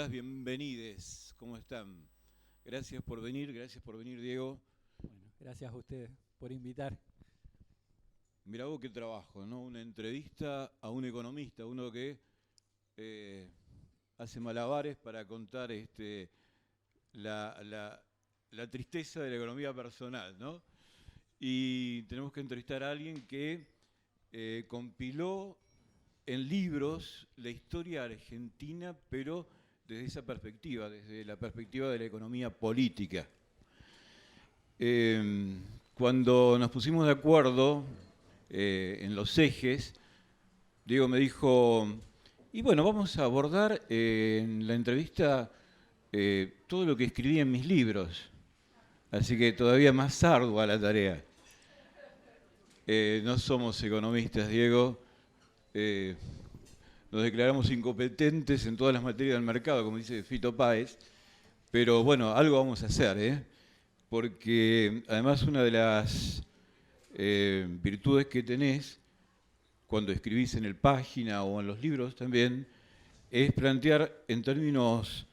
economistas, bienvenides. ¿Cómo están? Gracias por venir, Diego. Bueno, gracias a ustedes por invitar. Mirá vos qué trabajo, ¿no? Una entrevista a un economista, uno que hace malabares para contar la tristeza de la economía personal, ¿no? Y tenemos que entrevistar a alguien que compiló en libros la historia argentina, pero desde esa perspectiva, desde la perspectiva de la economía política. Cuando nos pusimos de acuerdo en los ejes, Diego me dijo, y bueno, vamos a abordar en la entrevista todo lo que escribí en mis libros. Así que todavía más ardua la tarea. No somos economistas, Diego. Nos declaramos incompetentes en todas las materias del mercado, como dice Fito Páez, pero bueno, algo vamos a hacer, porque además una de las virtudes que tenés cuando escribís en el Página o en los libros también es plantear en términos,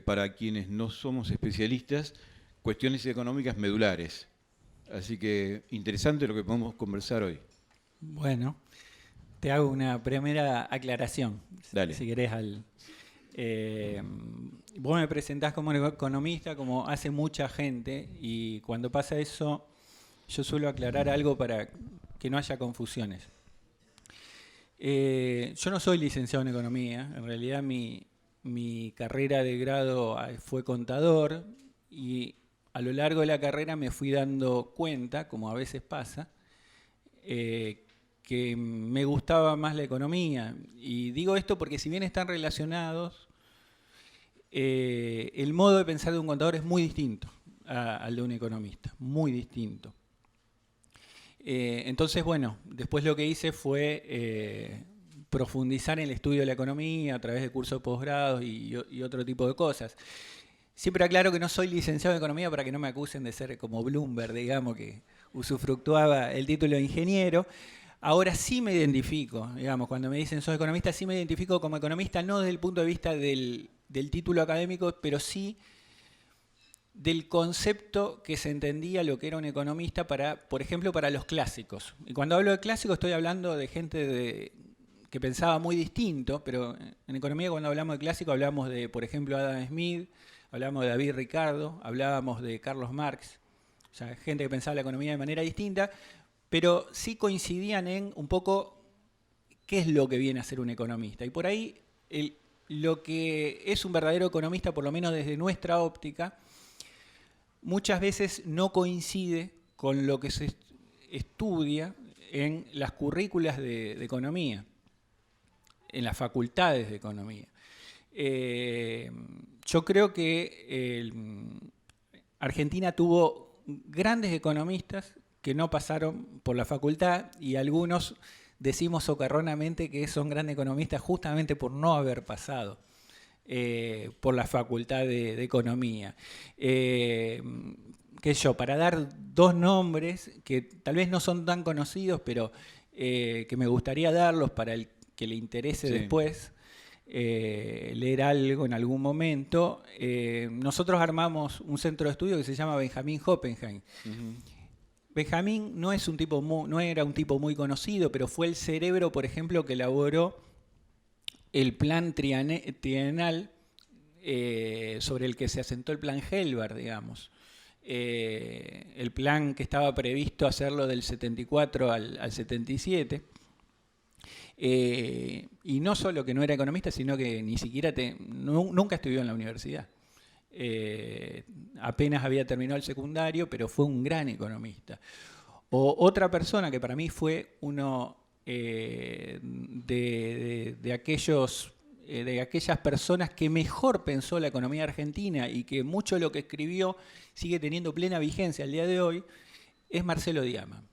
para quienes no somos especialistas, cuestiones económicas medulares. Así que interesante lo que podemos conversar hoy. Bueno, te hago una primera aclaración. Dale. Si querés. Vos me presentás como economista, como hace mucha gente, y cuando pasa eso, yo suelo aclarar algo para que no haya confusiones. Yo no soy licenciado en economía, en realidad mi carrera de grado fue contador, y a lo largo de la carrera me fui dando cuenta, como a veces pasa, que me gustaba más la economía. Y digo esto porque si bien están relacionados, el modo de pensar de un contador es muy distinto al de un economista, muy distinto. Entonces, bueno, después lo que hice fue profundizar en el estudio de la economía a través de cursos de posgrados y otro tipo de cosas. Siempre aclaro que no soy licenciado en economía para que no me acusen de ser como Bloomberg, digamos, que usufructuaba el título de ingeniero. Ahora sí me identifico, digamos, cuando me dicen soy economista, sí me identifico como economista, no desde el punto de vista del título académico, pero sí del concepto que se entendía lo que era un economista para, por ejemplo, para los clásicos. Y cuando hablo de clásicos estoy hablando de gente que pensaba muy distinto, pero en economía cuando hablamos de clásico hablamos de, por ejemplo, Adam Smith, hablamos de David Ricardo, hablábamos de Carlos Marx, o sea, gente que pensaba la economía de manera distinta, pero sí coincidían en un poco qué es lo que viene a ser un economista. Y por ahí lo que es un verdadero economista, por lo menos desde nuestra óptica, muchas veces no coincide con lo que se estudia en las currículas de economía, en las facultades de economía. Yo creo que Argentina tuvo grandes economistas que no pasaron por la facultad y algunos decimos socarronamente que son grandes economistas justamente por no haber pasado por la facultad de economía. Para dar dos nombres que tal vez no son tan conocidos, pero que me gustaría darlos para el que le interese después leer algo en algún momento. Nosotros armamos un centro de estudio que se llama Benjamín Oppenheim. Benjamín no era un tipo muy conocido, pero fue el cerebro, por ejemplo, que elaboró el plan trienal sobre el que se asentó el plan Helbert, digamos. El plan que estaba previsto hacerlo del 74 al 77. Y no solo que no era economista, sino que ni siquiera nunca estudió en la universidad. Apenas había terminado el secundario, pero fue un gran economista. Otra persona que para mí fue uno de aquellas personas que mejor pensó la economía argentina y que mucho de lo que escribió sigue teniendo plena vigencia al día de hoy, es Marcelo Diaman.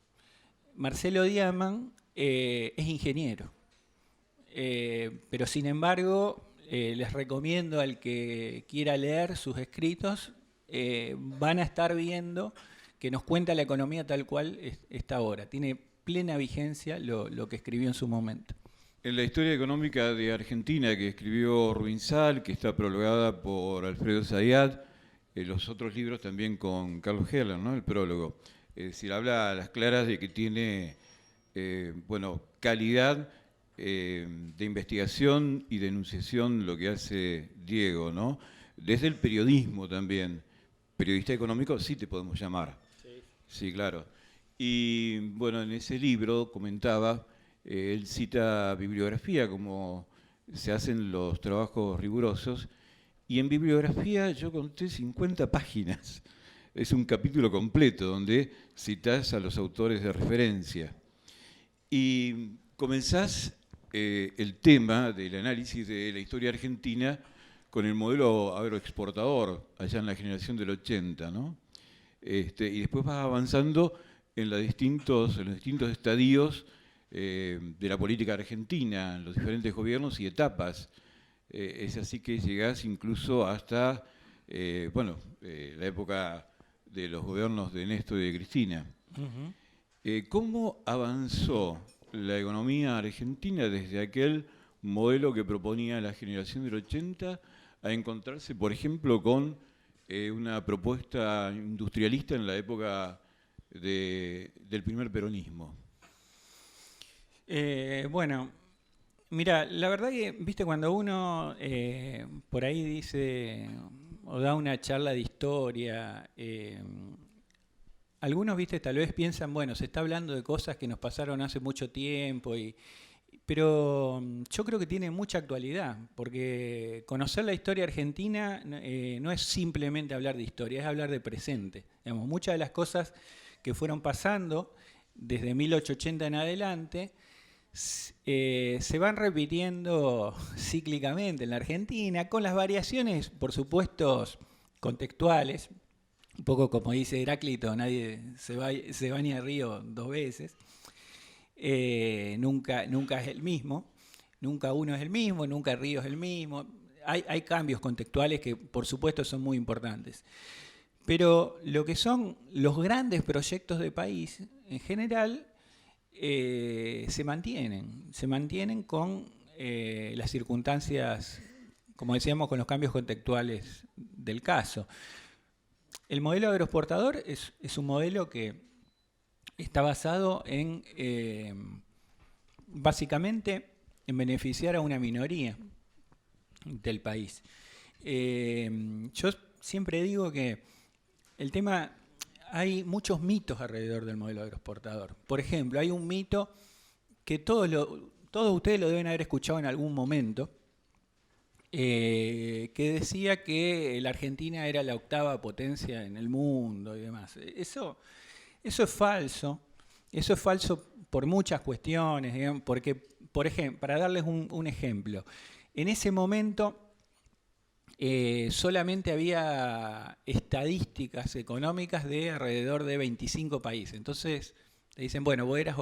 Marcelo Diaman es ingeniero, pero sin embargo les recomiendo al que quiera leer sus escritos, van a estar viendo que nos cuenta la economía tal cual está ahora. Tiene plena vigencia lo que escribió en su momento. En la historia económica de Argentina que escribió Rubinsal, que está prologada por Alfredo Zayat, los otros libros también con Carlos Heller, ¿no? El prólogo. Es decir, habla a las claras de que tiene bueno, calidad de investigación y denunciación lo que hace Diego, ¿no? Desde el periodismo también. Periodista económico sí te podemos llamar. Sí, sí, claro. Y bueno, en ese libro comentaba, él cita bibliografía como se hacen los trabajos rigurosos, y en bibliografía yo conté 50 páginas. Es un capítulo completo donde citas a los autores de referencia. Y comenzás el tema del análisis de la historia argentina con el modelo agroexportador, allá en la generación del 80, ¿no? Y después vas avanzando en los distintos estadios de la política argentina, en los diferentes gobiernos y etapas. Es así que llegás incluso hasta la época de los gobiernos de Néstor y de Cristina. ¿Cómo avanzó la economía argentina desde aquel modelo que proponía la generación del 80 a encontrarse, por ejemplo, con una propuesta industrialista en la época del primer peronismo? Bueno, mira, la verdad que, viste, cuando uno por ahí dice o da una charla de historia, algunos, viste, tal vez piensan, bueno, se está hablando de cosas que nos pasaron hace mucho tiempo, pero yo creo que tiene mucha actualidad, porque conocer la historia argentina no es simplemente hablar de historia, es hablar de presente. Digamos, muchas de las cosas que fueron pasando desde 1880 en adelante se van repitiendo cíclicamente en la Argentina, con las variaciones, por supuesto, contextuales. Un poco como dice Heráclito, nadie se baña al río dos veces. Nunca es el mismo, nunca uno es el mismo, nunca el río es el mismo. Hay cambios contextuales que, por supuesto, son muy importantes. Pero lo que son los grandes proyectos de país, en general, se mantienen con las circunstancias, como decíamos, con los cambios contextuales del caso. El modelo agroexportador es un modelo que está basado en, básicamente, en beneficiar a una minoría del país. Yo siempre digo que el tema, hay muchos mitos alrededor del modelo agroexportador. Por ejemplo, hay un mito que todos ustedes lo deben haber escuchado en algún momento, que decía que la Argentina era la octava potencia en el mundo y demás. Eso es falso. Eso es falso por muchas cuestiones, digamos, porque, por ejemplo, para darles un ejemplo, en ese momento solamente había estadísticas económicas de alrededor de 25 países. Entonces, te dicen, bueno, vos eras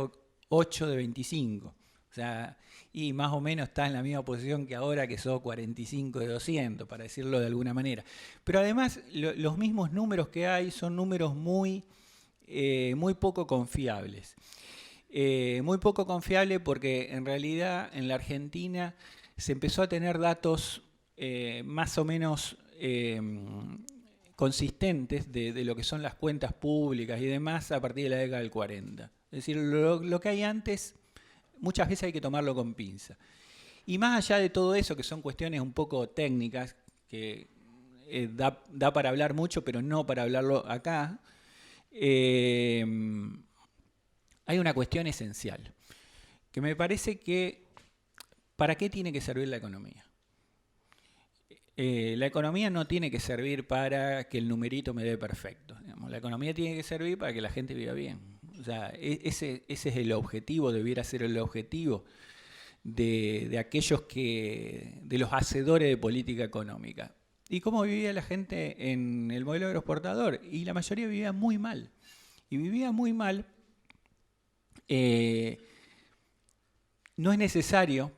8 de 25. O sea, y más o menos está en la misma posición que ahora, que sos 45 de 200, para decirlo de alguna manera. Pero además, los mismos números que hay son números muy poco confiables. Muy poco confiable porque en realidad en la Argentina se empezó a tener datos más o menos consistentes de lo que son las cuentas públicas y demás a partir de la década del 40. Es decir, lo que hay antes muchas veces hay que tomarlo con pinza. Y más allá de todo eso, que son cuestiones un poco técnicas, que da para hablar mucho, pero no para hablarlo acá, hay una cuestión esencial, que me parece que ¿para qué tiene que servir la economía? La economía no tiene que servir para que el numerito me dé perfecto. Digamos. La economía tiene que servir para que la gente viva bien. O sea, ese es el objetivo, debiera ser el objetivo de aquellos de los hacedores de política económica. ¿Y cómo vivía la gente en el modelo agroexportador? Y la mayoría vivía muy mal. Y vivía muy mal. No es necesario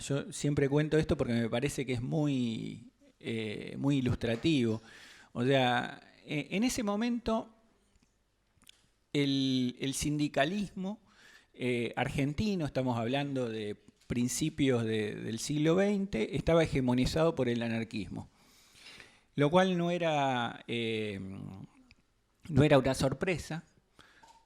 yo siempre cuento esto porque me parece que es muy ilustrativo. O sea, en ese momento el sindicalismo argentino, estamos hablando de principios del siglo XX estaba hegemonizado por el anarquismo, lo cual no era una sorpresa,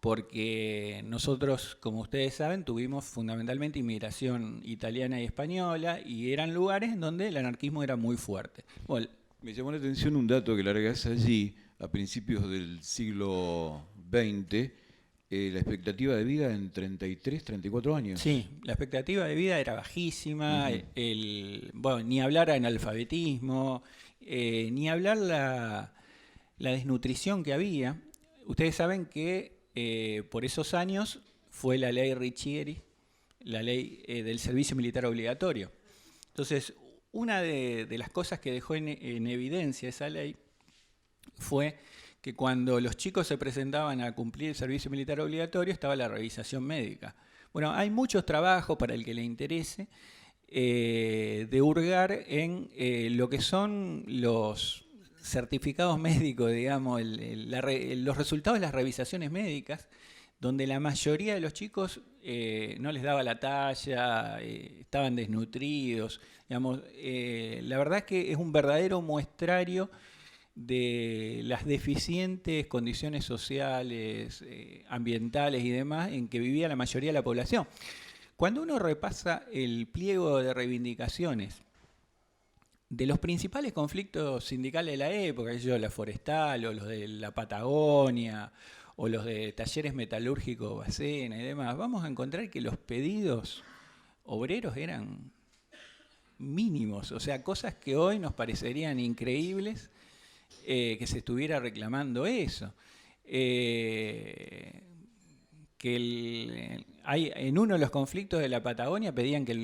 porque nosotros, como ustedes saben, tuvimos fundamentalmente inmigración italiana y española, y eran lugares en donde el anarquismo era muy fuerte. Bueno, me llamó la atención un dato que largás allí, a principios del siglo XX, la expectativa de vida en 33, 34 años. sí, la expectativa de vida era bajísima, bueno, ni hablar analfabetismo, ni hablar la desnutrición que había. Ustedes saben que por esos años fue la ley Riccieri, la ley del servicio militar obligatorio. Entonces, una de las cosas que dejó en evidencia esa ley fue que cuando los chicos se presentaban a cumplir el servicio militar obligatorio estaba la revisación médica. Bueno, hay muchos trabajos para el que le interese de hurgar en lo que son los certificados médicos, digamos, los resultados de las revisaciones médicas, donde la mayoría de los chicos no les daba la talla, estaban desnutridos. Digamos, la verdad es que es un verdadero muestrario de las deficientes condiciones sociales, ambientales y demás en que vivía la mayoría de la población. Cuando uno repasa el pliego de reivindicaciones de los principales conflictos sindicales de la época, la forestal o los de la Patagonia o los de talleres metalúrgicos Bacena y demás, vamos a encontrar que los pedidos obreros eran mínimos, o sea, cosas que hoy nos parecerían increíbles que se estuviera reclamando eso. En uno de los conflictos de la Patagonia pedían que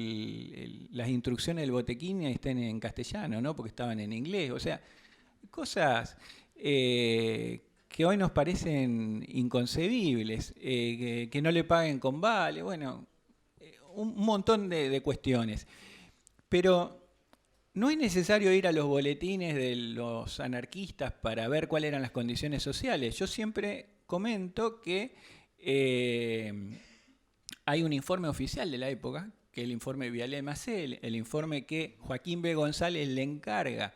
las instrucciones del botequín estén en castellano, ¿no? Porque estaban en inglés. O sea, cosas que hoy nos parecen inconcebibles, que no le paguen con vale, bueno, un montón de cuestiones. Pero no es necesario ir a los boletines de los anarquistas para ver cuáles eran las condiciones sociales. Yo siempre comento que hay un informe oficial de la época, que es el informe Vialet-Macé, el informe que Joaquín B. González le encarga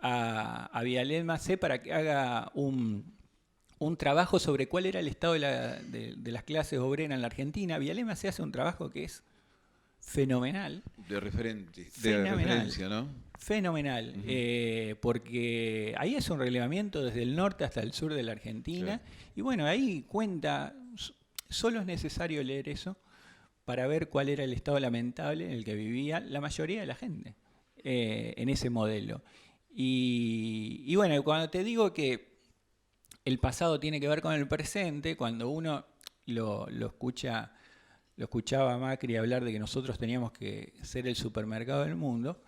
a Vialet-Macé para que haga un trabajo sobre cuál era el estado de las clases obreras en la Argentina. Vialet-Macé hace un trabajo que es fenomenal. De referencia, ¿no? Fenomenal, porque ahí es un relevamiento desde el norte hasta el sur de la Argentina, sí. Y bueno, ahí cuenta, solo es necesario leer eso para ver cuál era el estado lamentable en el que vivía la mayoría de la gente en ese modelo. Y bueno, cuando te digo que el pasado tiene que ver con el presente, cuando uno lo escuchaba a Macri hablar de que nosotros teníamos que ser el supermercado del mundo,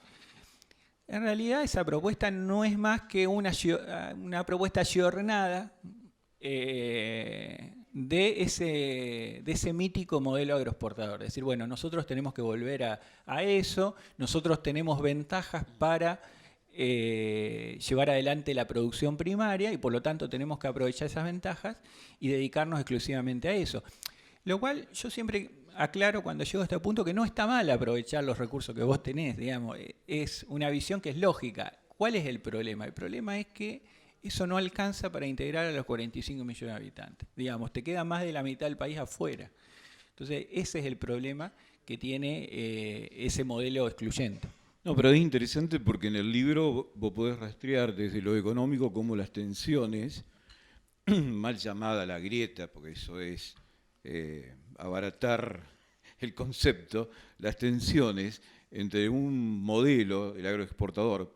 en realidad esa propuesta no es más que una propuesta ayornada de ese mítico modelo agroexportador. Es decir, bueno, nosotros tenemos que volver a eso, nosotros tenemos ventajas para llevar adelante la producción primaria y por lo tanto tenemos que aprovechar esas ventajas y dedicarnos exclusivamente a eso. Lo cual yo siempre aclaro cuando llego a este punto que no está mal aprovechar los recursos que vos tenés, digamos, es una visión que es lógica. ¿Cuál es el problema? El problema es que eso no alcanza para integrar a los 45 millones de habitantes. Digamos, te queda más de la mitad del país afuera. Entonces, ese es el problema que tiene ese modelo excluyente. No, pero es interesante porque en el libro vos podés rastrear desde lo económico cómo las tensiones, mal llamada la grieta, porque eso es abaratar el concepto, las tensiones entre un modelo, el agroexportador,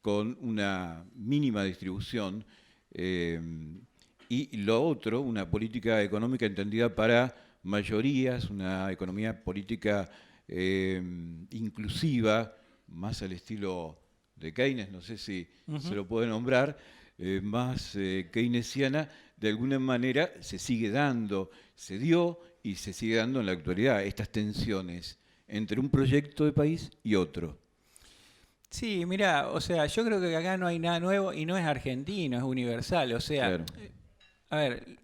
con una mínima distribución y lo otro, una política económica entendida para mayorías, una economía política inclusiva, más al estilo de Keynes, no sé si se lo puede nombrar, más keynesiana, de alguna manera se sigue dando, se dio y se sigue dando en la actualidad estas tensiones entre un proyecto de país y otro. Sí, mira, o sea, yo creo que acá no hay nada nuevo y no es argentino, es universal. O sea, claro. A ver,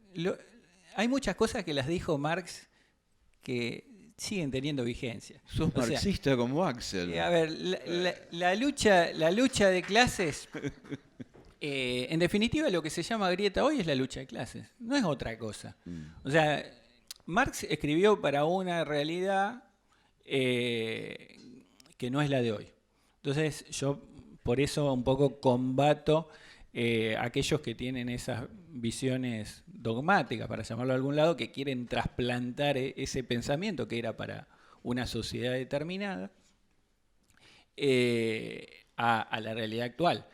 hay muchas cosas que las dijo Marx que siguen teniendo vigencia. Sos O sea, marxista como Axel. a ver, la lucha de clases, en definitiva lo que se llama grieta hoy es la lucha de clases, no es otra cosa. O sea, Marx escribió para una realidad que no es la de hoy. Entonces yo por eso un poco combato aquellos que tienen esas visiones dogmáticas, para llamarlo de algún lado, que quieren trasplantar ese pensamiento que era para una sociedad determinada a la realidad actual.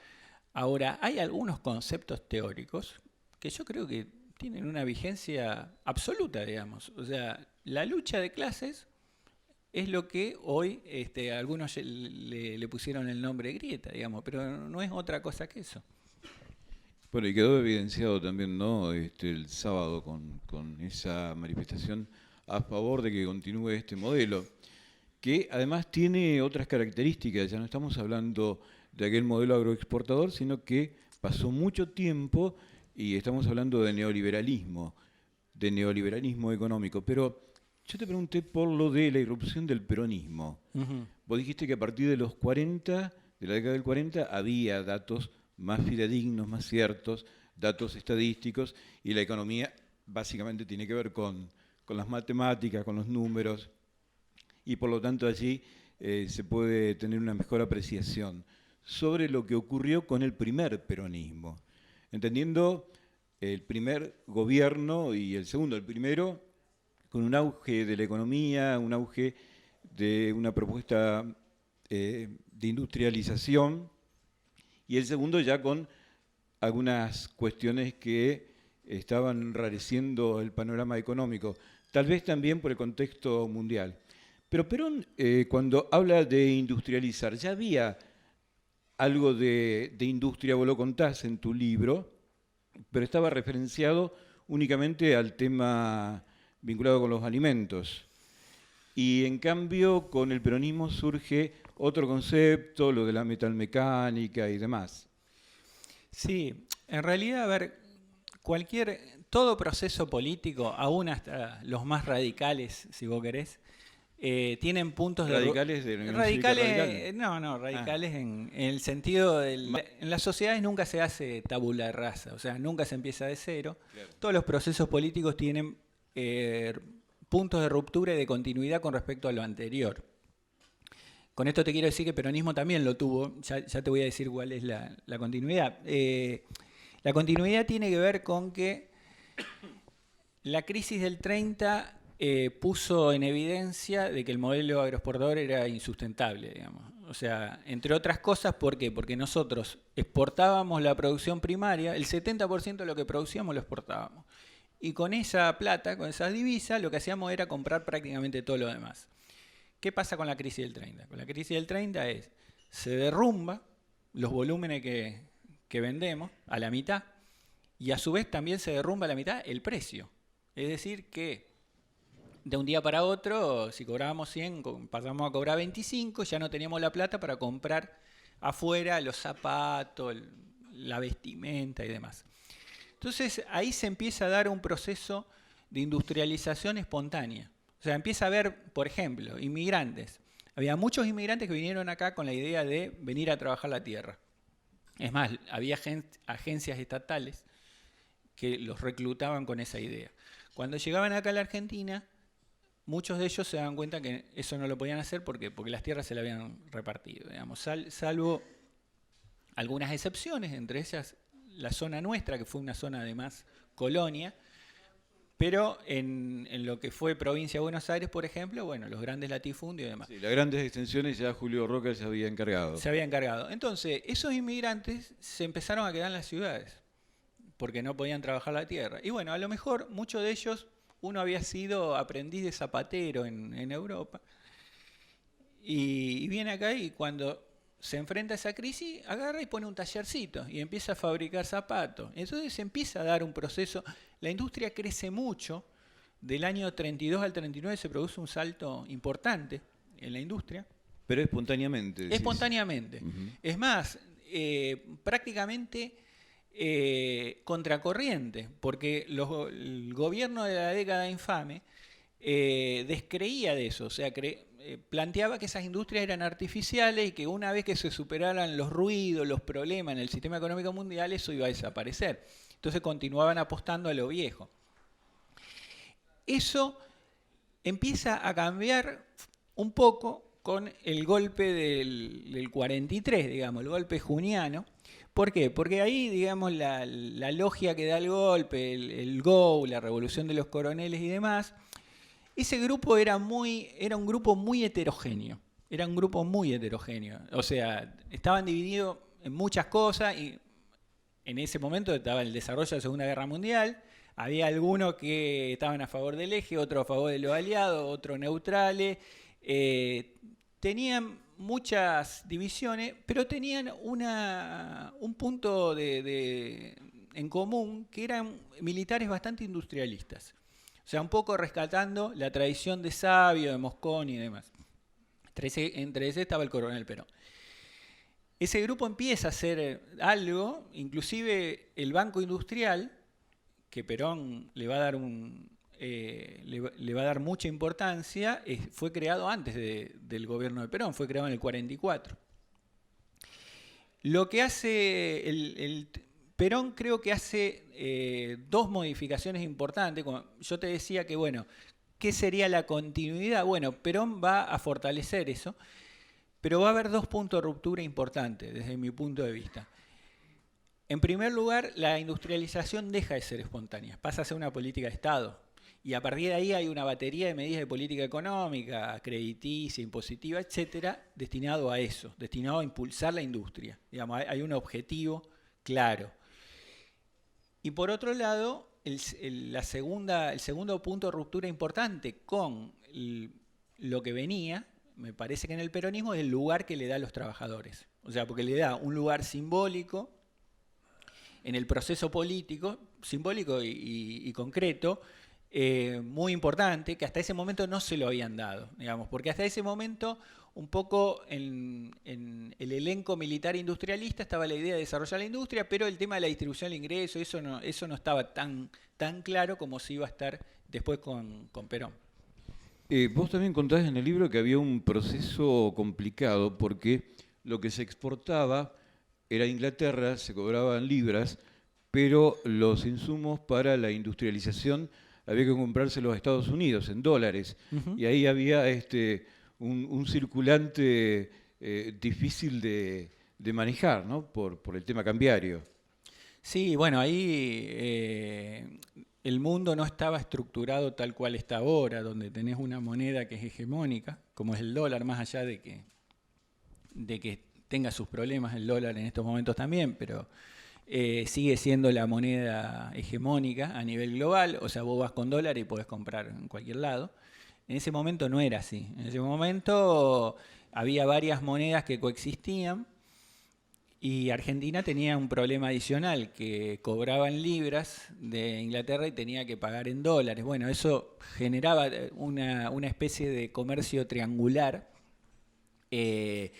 Ahora, hay algunos conceptos teóricos que yo creo que tienen una vigencia absoluta, digamos. O sea, la lucha de clases es lo que hoy algunos le pusieron el nombre grieta, digamos, pero no es otra cosa que eso. Bueno, y quedó evidenciado también, ¿no? El sábado con esa manifestación a favor de que continúe este modelo, que además tiene otras características. Ya no estamos hablando de aquel modelo agroexportador, sino que pasó mucho tiempo y estamos hablando de neoliberalismo económico. Pero yo te pregunté por lo de la irrupción del peronismo. Vos dijiste que a partir de los 40, de la década del 40, había datos más fidedignos, más ciertos, datos estadísticos, y la economía básicamente tiene que ver con las matemáticas, con los números, y por lo tanto allí se puede tener una mejor apreciación sobre lo que ocurrió con el primer peronismo, entendiendo el primer gobierno y el segundo. El primero con un auge de la economía, un auge de una propuesta de industrialización, y el segundo ya con algunas cuestiones que estaban enrareciendo el panorama económico, tal vez también por el contexto mundial. Pero Perón, cuando habla de industrializar, ya había algo de industria, vos lo contás en tu libro, pero estaba referenciado únicamente al tema vinculado con los alimentos. Y en cambio, con el peronismo surge otro concepto, lo de la metalmecánica y demás. Sí, en realidad, a ver, todo proceso político, aún hasta los más radicales, si vos querés, tienen puntos radicales de... radicales, radicales en el sentido en las sociedades nunca se hace tabula rasa, o sea, nunca se empieza de cero. Claro. Todos los procesos políticos tienen puntos de ruptura y de continuidad con respecto a lo anterior. Con esto te quiero decir que el peronismo también lo tuvo, ya te voy a decir cuál es la continuidad. La continuidad tiene que ver con que la crisis del 30 puso en evidencia de que el modelo agroexportador era insustentable, digamos. O sea, entre otras cosas, ¿por qué? Porque nosotros exportábamos la producción primaria, el 70% de lo que producíamos lo exportábamos. Y con esa plata, con esas divisas, lo que hacíamos era comprar prácticamente todo lo demás. ¿Qué pasa con la crisis del 30? Con la crisis del 30 se derrumba los volúmenes que vendemos a la mitad, y a su vez también se derrumba a la mitad el precio. Es decir que de un día para otro, si cobrábamos 100, pasamos a cobrar 25, ya no teníamos la plata para comprar afuera los zapatos, la vestimenta y demás. Entonces ahí se empieza a dar un proceso de industrialización espontánea. O sea, empieza a haber, por ejemplo, inmigrantes. Había muchos inmigrantes que vinieron acá con la idea de venir a trabajar la tierra. Es más, había agencias estatales que los reclutaban con esa idea. Cuando llegaban acá a la Argentina, muchos de ellos se daban cuenta que eso no lo podían hacer porque las tierras se las habían repartido, digamos, salvo algunas excepciones, entre ellas la zona nuestra, que fue una zona de más colonia, pero en lo que fue provincia de Buenos Aires, por ejemplo, bueno, los grandes latifundios y demás. Sí, las grandes extensiones ya Julio Roca se había encargado. Se había encargado. Entonces, esos inmigrantes se empezaron a quedar en las ciudades, porque no podían trabajar la tierra. Y bueno, a lo mejor muchos de ellos, uno había sido aprendiz de zapatero en Europa, y viene acá y cuando se enfrenta a esa crisis, agarra y pone un tallercito y empieza a fabricar zapatos. Entonces se empieza a dar un proceso. La industria crece mucho. Del año 32 al 39 se produce un salto importante en la industria. Pero espontáneamente. Decís. Espontáneamente. Uh-huh. Es más, prácticamente contracorriente, porque el gobierno de la década infame descreía de eso, o sea, planteaba que esas industrias eran artificiales y que una vez que se superaran los ruidos, los problemas en el sistema económico mundial, eso iba a desaparecer. Entonces continuaban apostando a lo viejo. Eso empieza a cambiar un poco con el golpe del 43, digamos, el golpe juniano. ¿Por qué? Porque ahí, digamos, la logia que da el golpe, el GO, la revolución de los coroneles y demás, ese grupo era un grupo muy heterogéneo. Era un grupo muy heterogéneo. O sea, estaban divididos en muchas cosas y en ese momento estaba el desarrollo de la Segunda Guerra Mundial. Había algunos que estaban a favor del eje, otros a favor de los aliados, otros neutrales. Tenían muchas divisiones, pero tenían un punto en común, que eran militares bastante industrialistas. O sea, un poco rescatando la tradición de Savio, de Mosconi y demás. Entre ese estaba el coronel Perón. Ese grupo empieza a hacer algo, inclusive el Banco Industrial, que Perón le va a dar le va a dar mucha importancia, fue creado antes del gobierno de Perón, fue creado en el 44. Lo que hace Perón, creo que hace dos modificaciones importantes. Como yo te decía que, bueno, ¿qué sería la continuidad? Bueno, Perón va a fortalecer eso, pero va a haber dos puntos de ruptura importantes desde mi punto de vista. En primer lugar, la industrialización deja de ser espontánea, pasa a ser una política de Estado. Y a partir de ahí hay una batería de medidas de política económica, crediticia, impositiva, etcétera, destinado a eso, destinado a impulsar la industria. Digamos, hay un objetivo claro. Y por otro lado, el segundo punto de ruptura importante con lo que venía, me parece que en el peronismo, es el lugar que le da a los trabajadores. O sea, porque le da un lugar simbólico en el proceso político, simbólico y concreto, muy importante, que hasta ese momento no se lo habían dado, digamos, porque hasta ese momento un poco en el elenco militar industrialista estaba la idea de desarrollar la industria, pero el tema de la distribución del ingreso, eso no estaba tan claro como se iba a estar después con Perón. Vos también contás en el libro que había un proceso complicado porque lo que se exportaba era Inglaterra, se cobraban libras, pero los insumos para la industrialización había que comprárselos a Estados Unidos en dólares. Y ahí había un circulante difícil de manejar, ¿no? Por el tema cambiario. Sí, bueno, ahí el mundo no estaba estructurado tal cual está ahora, donde tenés una moneda que es hegemónica, como es el dólar, más allá de que tenga sus problemas el dólar en estos momentos también, pero sigue siendo la moneda hegemónica a nivel global. O sea, vos vas con dólar y podés comprar en cualquier lado. En ese momento no era así. En ese momento había varias monedas que coexistían y Argentina tenía un problema adicional, que cobraban libras de Inglaterra y tenía que pagar en dólares. Bueno, eso generaba una especie de comercio triangular que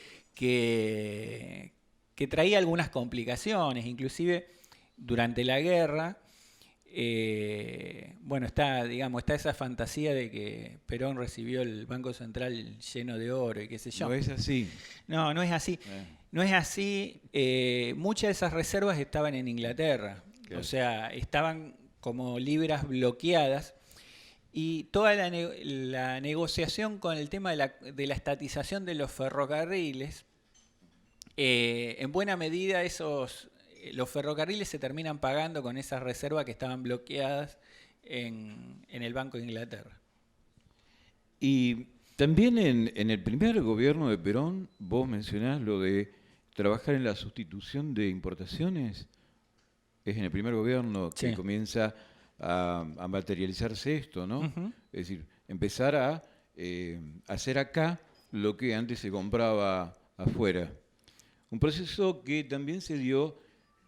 traía algunas complicaciones, inclusive durante la guerra. Bueno, está esa fantasía de que Perón recibió el Banco Central lleno de oro y qué sé yo. No es así. No, no es así. No es así. Muchas de esas reservas estaban en Inglaterra. Claro. O sea, estaban como libras bloqueadas. Y toda la negociación con el tema de la estatización de los ferrocarriles, en buena medida los ferrocarriles se terminan pagando con esas reservas que estaban bloqueadas en el Banco de Inglaterra. Y también en el primer gobierno de Perón, vos mencionás lo de trabajar en la sustitución de importaciones. Es en el primer gobierno que comienza a materializarse esto, ¿no? Es decir, empezar a hacer acá lo que antes se compraba afuera. Un proceso que también se dio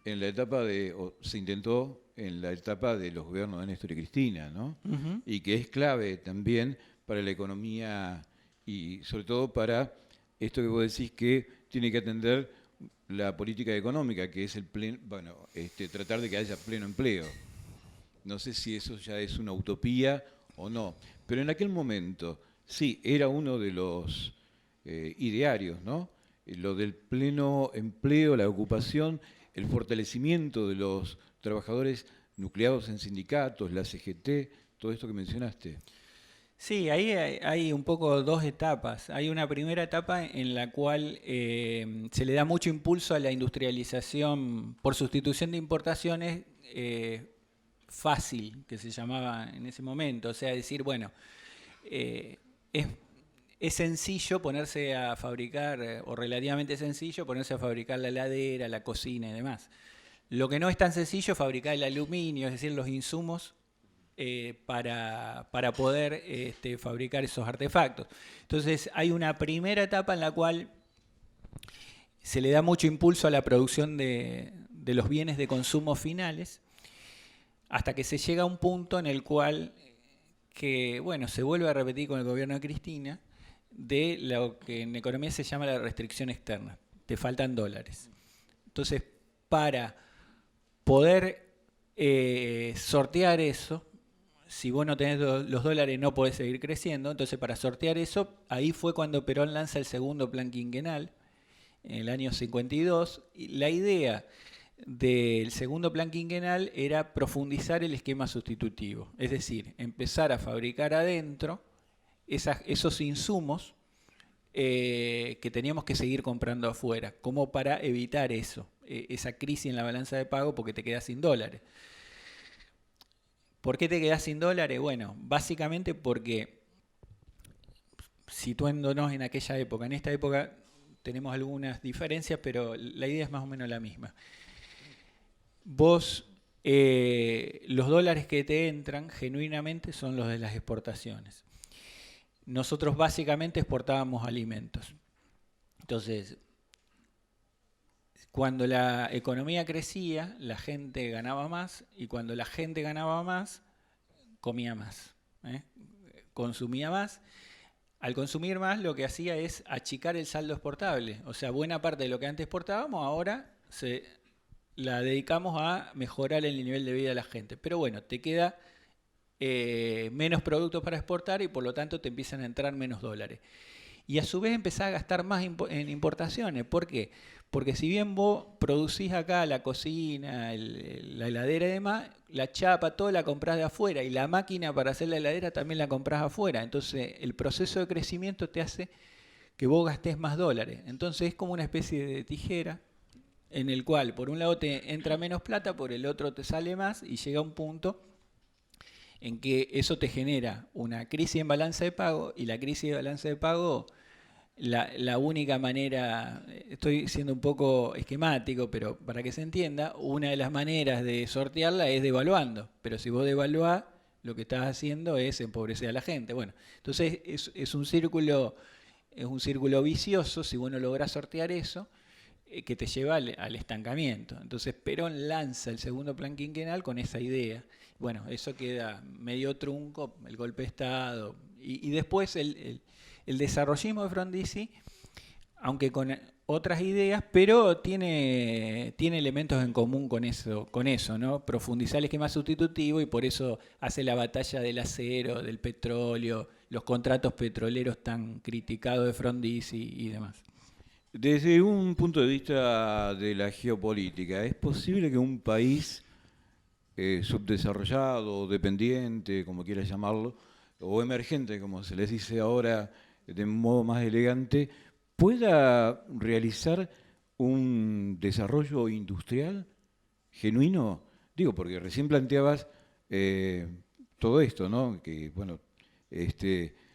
en la etapa o se intentó en la etapa de los gobiernos de Néstor y Cristina, ¿no? Y que es clave también para la economía y sobre todo para esto que vos decís que tiene que atender la política económica, que es tratar de que haya pleno empleo. No sé si eso ya es una utopía o no. Pero en aquel momento, sí, era uno de los idearios, ¿no? Lo del pleno empleo, la ocupación, el fortalecimiento de los trabajadores nucleados en sindicatos, la CGT, todo esto que mencionaste. Sí, ahí hay un poco dos etapas. Hay una primera etapa en la cual se le da mucho impulso a la industrialización por sustitución de importaciones fácil, que se llamaba en ese momento. O sea, decir, bueno, eh, es, es sencillo ponerse a fabricar, o relativamente sencillo, ponerse a fabricar la heladera, la cocina y demás. Lo que no es tan sencillo es fabricar el aluminio, es decir, los insumos para poder fabricar esos artefactos. Entonces hay una primera etapa en la cual se le da mucho impulso a la producción de los bienes de consumo finales, hasta que se llega a un punto en el cual, que bueno, se vuelve a repetir con el gobierno de Cristina, de lo que en economía se llama la restricción externa. Te faltan dólares. Entonces, para poder sortear eso, si vos no tenés los dólares no podés seguir creciendo, entonces para sortear eso, ahí fue cuando Perón lanza el segundo plan quinquenal, en el año 52, y la idea del segundo plan quinquenal era profundizar el esquema sustitutivo, es decir, empezar a fabricar adentro esos insumos que teníamos que seguir comprando afuera, como para evitar eso, esa crisis en la balanza de pago porque te quedas sin dólares. ¿Por qué te quedás sin dólares? Bueno, básicamente porque, situándonos en aquella época, en esta época tenemos algunas diferencias, pero la idea es más o menos la misma. Vos, los dólares que te entran genuinamente son los de las exportaciones. Nosotros básicamente exportábamos alimentos. Entonces, cuando la economía crecía, la gente ganaba más, y cuando la gente ganaba más, comía más, consumía más. Al consumir más, lo que hacía es achicar el saldo exportable. O sea, buena parte de lo que antes exportábamos ahora la dedicamos a mejorar el nivel de vida de la gente. Pero bueno, te queda menos productos para exportar y por lo tanto te empiezan a entrar menos dólares. Y a su vez empezás a gastar más en importaciones. ¿Por qué? Porque si bien vos producís acá la cocina, la heladera y demás, la chapa, todo la comprás de afuera, y la máquina para hacer la heladera también la comprás afuera. Entonces el proceso de crecimiento te hace que vos gastés más dólares. Entonces es como una especie de tijera en el cual por un lado te entra menos plata, por el otro te sale más, y llega un punto en que eso te genera una crisis en balanza de pago, y la crisis de balanza de pago, la única manera, estoy siendo un poco esquemático, pero para que se entienda, una de las maneras de sortearla es devaluando, pero si vos devaluás, lo que estás haciendo es empobrecer a la gente. Bueno, entonces es un círculo vicioso, si vos no lográs sortear eso, que te lleva al estancamiento. Entonces Perón lanza el segundo plan quinquenal con esa idea. Bueno, eso queda medio trunco, el golpe de Estado, y después el desarrollismo de Frondizi, aunque con otras ideas, pero tiene elementos en común con eso, ¿no? Profundizar el esquema sustitutivo, y por eso hace la batalla del acero, del petróleo, los contratos petroleros tan criticados de Frondizi y demás. Desde un punto de vista de la geopolítica, ¿es posible que un país subdesarrollado o dependiente, como quieras llamarlo, o emergente, como se les dice ahora de un modo más elegante, pueda realizar un desarrollo industrial genuino? Digo, porque recién planteabas todo esto, ¿no? Que, bueno,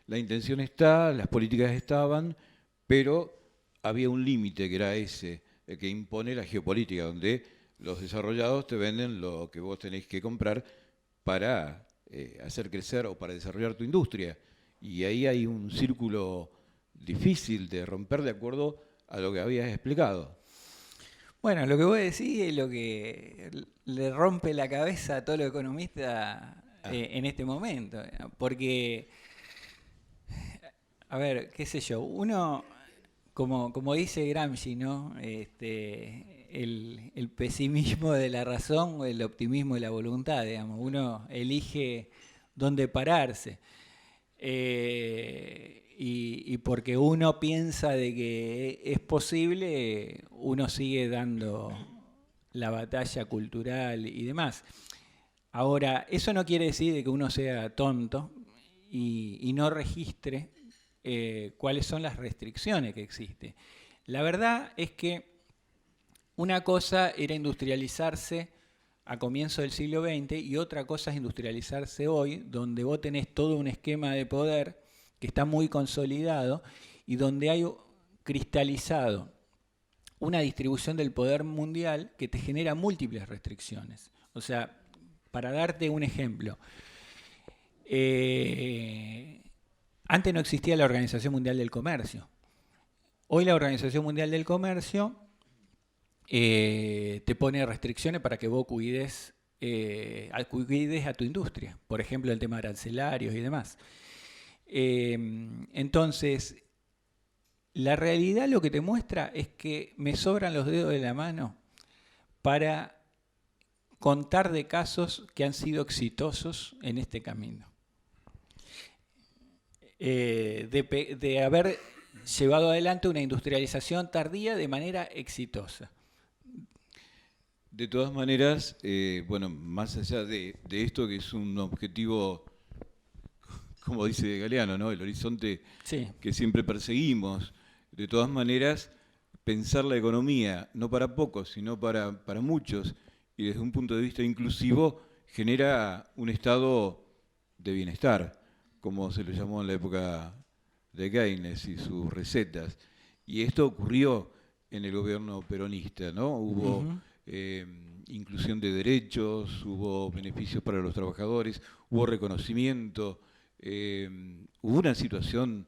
la intención está, las políticas estaban, pero había un límite que era ese, el que impone la geopolítica, donde los desarrollados te venden lo que vos tenés que comprar para hacer crecer o para desarrollar tu industria. Y ahí hay un círculo difícil de romper de acuerdo a lo que habías explicado. Bueno, lo que vos decís es lo que le rompe la cabeza a todos los economistas en este momento. Porque, a ver, qué sé yo, uno, como dice Gramsci, ¿no? El pesimismo de la razón o el optimismo de la voluntad, digamos. Uno elige dónde pararse. Y porque uno piensa de que es posible, uno sigue dando la batalla cultural y demás. Ahora, eso no quiere decir de que uno sea tonto y no registre cuáles son las restricciones que existen. La verdad es que una cosa era industrializarse a comienzos del siglo XX y otra cosa es industrializarse hoy, donde vos tenés todo un esquema de poder que está muy consolidado y donde hay cristalizado una distribución del poder mundial que te genera múltiples restricciones. O sea, para darte un ejemplo, antes no existía la Organización Mundial del Comercio. Hoy la Organización Mundial del Comercio te pone restricciones para que vos cuides a tu industria. Por ejemplo, el tema de arancelarios y demás. Entonces, la realidad lo que te muestra es que me sobran los dedos de la mano para contar de casos que han sido exitosos en este camino. De haber llevado adelante una industrialización tardía de manera exitosa. De todas maneras, bueno, más allá de esto, que es un objetivo, como dice Galeano, ¿no? El horizonte Sí. que siempre perseguimos, de todas maneras, pensar la economía, no para pocos, sino para muchos, y desde un punto de vista inclusivo, genera un estado de bienestar, como se lo llamó en la época de Keynes y sus recetas. Y esto ocurrió en el gobierno peronista, ¿no? Hubo inclusión de derechos, hubo beneficios para los trabajadores, hubo reconocimiento, hubo una situación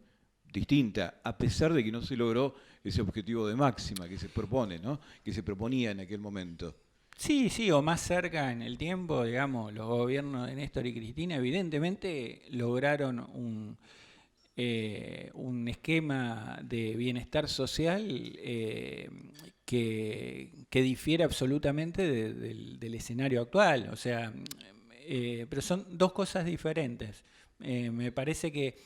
distinta, a pesar de que no se logró ese objetivo de máxima que se propone, ¿no? Que se proponía en aquel momento. Sí, sí, o más cerca en el tiempo, digamos, los gobiernos de Néstor y Cristina evidentemente lograron un esquema de bienestar social que difiere absolutamente del escenario actual. O sea, pero son dos cosas diferentes. Me parece que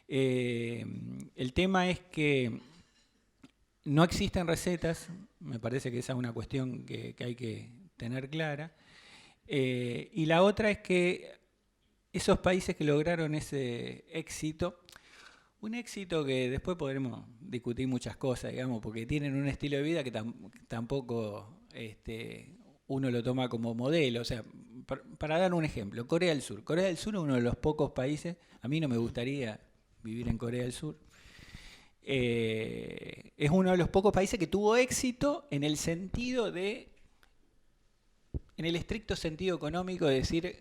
el tema es que no existen recetas, me parece que esa es una cuestión que hay que tener clara. Y la otra es que esos países que lograron ese éxito, un éxito que después podremos discutir muchas cosas, digamos, porque tienen un estilo de vida que tampoco uno lo toma como modelo. O sea, para dar un ejemplo, Corea del Sur. Corea del Sur es uno de los pocos países, a mí no me gustaría vivir en Corea del Sur, es uno de los pocos países que tuvo éxito en el sentido de, en el estricto sentido económico, de decir,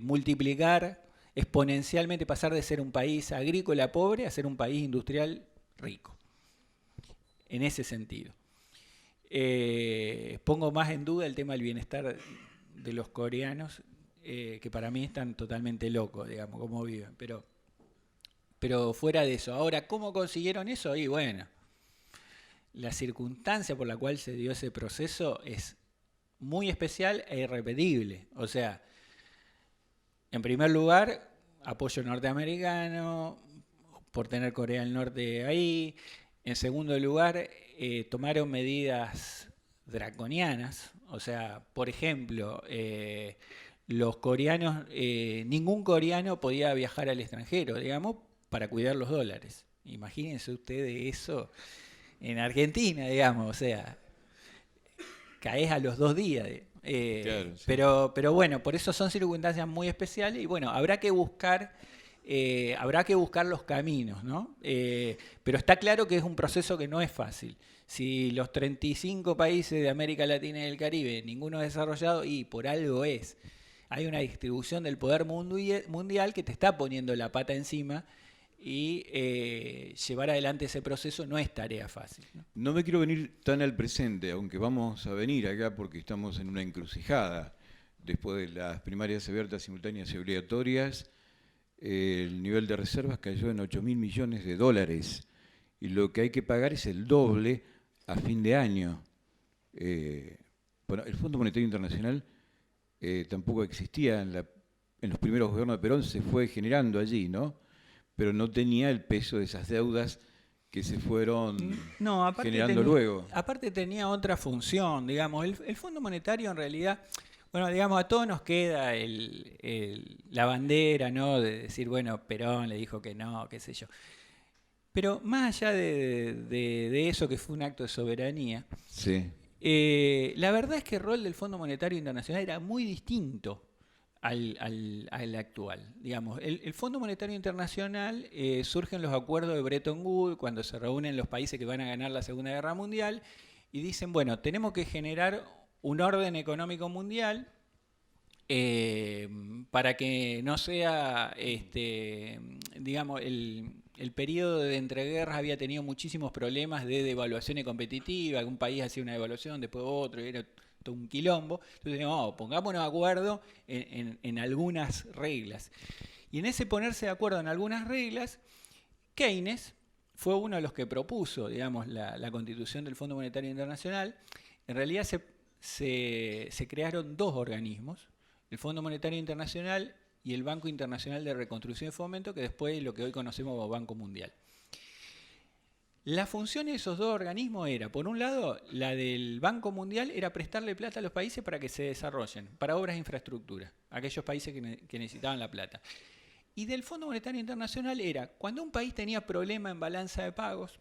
multiplicar exponencialmente, pasar de ser un país agrícola pobre a ser un país industrial rico. En ese sentido. Pongo más en duda el tema del bienestar de los coreanos, que para mí están totalmente locos, digamos, cómo viven, pero fuera de eso. Ahora, ¿cómo consiguieron eso? Y bueno, la circunstancia por la cual se dio ese proceso es muy especial e irrepetible. O sea, en primer lugar, apoyo norteamericano, por tener Corea del Norte ahí. En segundo lugar, tomaron medidas draconianas. O sea, por ejemplo, los coreanos, ningún coreano podía viajar al extranjero, digamos, para cuidar los dólares. Imagínense ustedes eso en Argentina, digamos, o sea, caes a los 2 días. Claro, sí. Pero bueno, por eso son circunstancias muy especiales y bueno, habrá que buscar los caminos, ¿no? Pero está claro que es un proceso que no es fácil. Si los 35 países de América Latina y del Caribe, ninguno es desarrollado, y por algo es. Hay una distribución del poder mundial que te está poniendo la pata encima y llevar adelante ese proceso no es tarea fácil, ¿no? No me quiero venir tan al presente, aunque vamos a venir acá porque estamos en una encrucijada. Después de las primarias abiertas, simultáneas y obligatorias, el nivel de reservas cayó en 8.000 millones de dólares y lo que hay que pagar es el doble a fin de año. Bueno, el Fondo Monetario Internacional tampoco existía en en los primeros gobiernos de Perón se fue generando allí, ¿no? Pero no tenía el peso de esas deudas que se fueron generando luego. Aparte tenía otra función, digamos. El Fondo Monetario en realidad, bueno, digamos, a todos nos queda la bandera, ¿no? De decir, bueno, Perón le dijo que no, qué sé yo. Pero más allá de eso, que fue un acto de soberanía, Sí. La verdad es que el rol del Fondo Monetario Internacional era muy distinto al actual. Digamos, el Fondo Monetario Internacional surge en los acuerdos de Bretton Woods, cuando se reúnen los países que van a ganar la Segunda Guerra Mundial, y dicen, bueno, tenemos que generar un orden económico mundial para que no sea, digamos, el periodo de entreguerras había tenido muchísimos problemas de devaluación competitiva, que un país hacía una devaluación, después otro, y era todo un quilombo. Entonces, no, pongámonos de acuerdo en algunas reglas. Y en ese ponerse de acuerdo en algunas reglas, Keynes fue uno de los que propuso, digamos, la constitución del Fondo Monetario Internacional. En realidad se crearon dos organismos, el Fondo Monetario Internacional y el Banco Internacional de Reconstrucción y Fomento, que después es lo que hoy conocemos como Banco Mundial. La función de esos dos organismos era, por un lado, la del Banco Mundial era prestarle plata a los países para que se desarrollen, para obras de infraestructura, aquellos países que necesitaban la plata. Y del Fondo Monetario Internacional era, cuando un país tenía problema en balanza de pagos,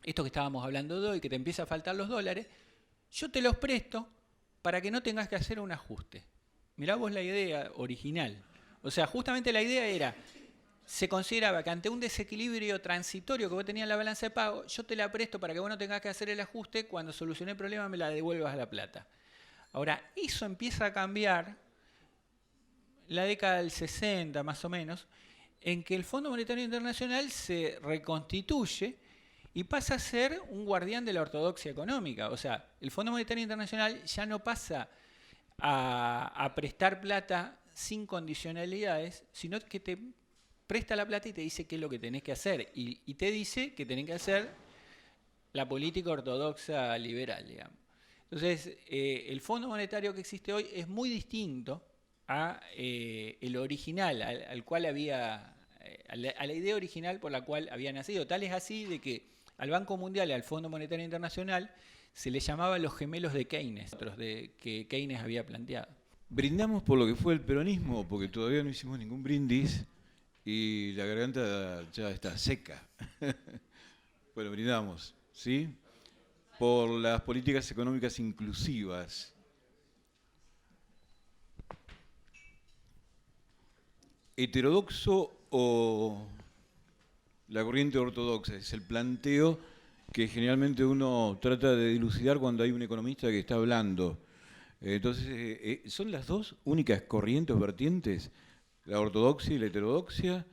esto que estábamos hablando de hoy, que te empieza a faltar los dólares, yo te los presto para que no tengas que hacer un ajuste. Mirá vos la idea original. O sea, justamente la idea era, se consideraba que ante un desequilibrio transitorio que vos tenías en la balanza de pago, yo te la presto para que vos no tengas que hacer el ajuste, cuando solucioné el problema me la devuelvas a la plata. Ahora, eso empieza a cambiar la década del 60 más o menos, en que el Fondo Monetario Internacional se reconstituye y pasa a ser un guardián de la ortodoxia económica. O sea, el Fondo Monetario Internacional ya no pasa a prestar plata sin condicionalidades, sino que te presta la plata y te dice qué es lo que tenés que hacer. Y te dice que tenés que hacer la política ortodoxa liberal, digamos. Entonces, el Fondo Monetario que existe hoy es muy distinto a el original, al cual había, a la idea original por la cual había nacido. Tal es así de que al Banco Mundial y al Fondo Monetario Internacional se les llamaba los gemelos de Keynes, otros que Keynes había planteado. Brindamos por lo que fue el peronismo, porque todavía no hicimos ningún brindis y la garganta ya está seca. Bueno, brindamos, ¿sí? Por las políticas económicas inclusivas. ¿Heterodoxo o la corriente ortodoxa? Es el planteo que generalmente uno trata de dilucidar cuando hay un economista que está hablando. Entonces, ¿son las dos únicas corrientes o vertientes? La ortodoxia y la heterodoxia.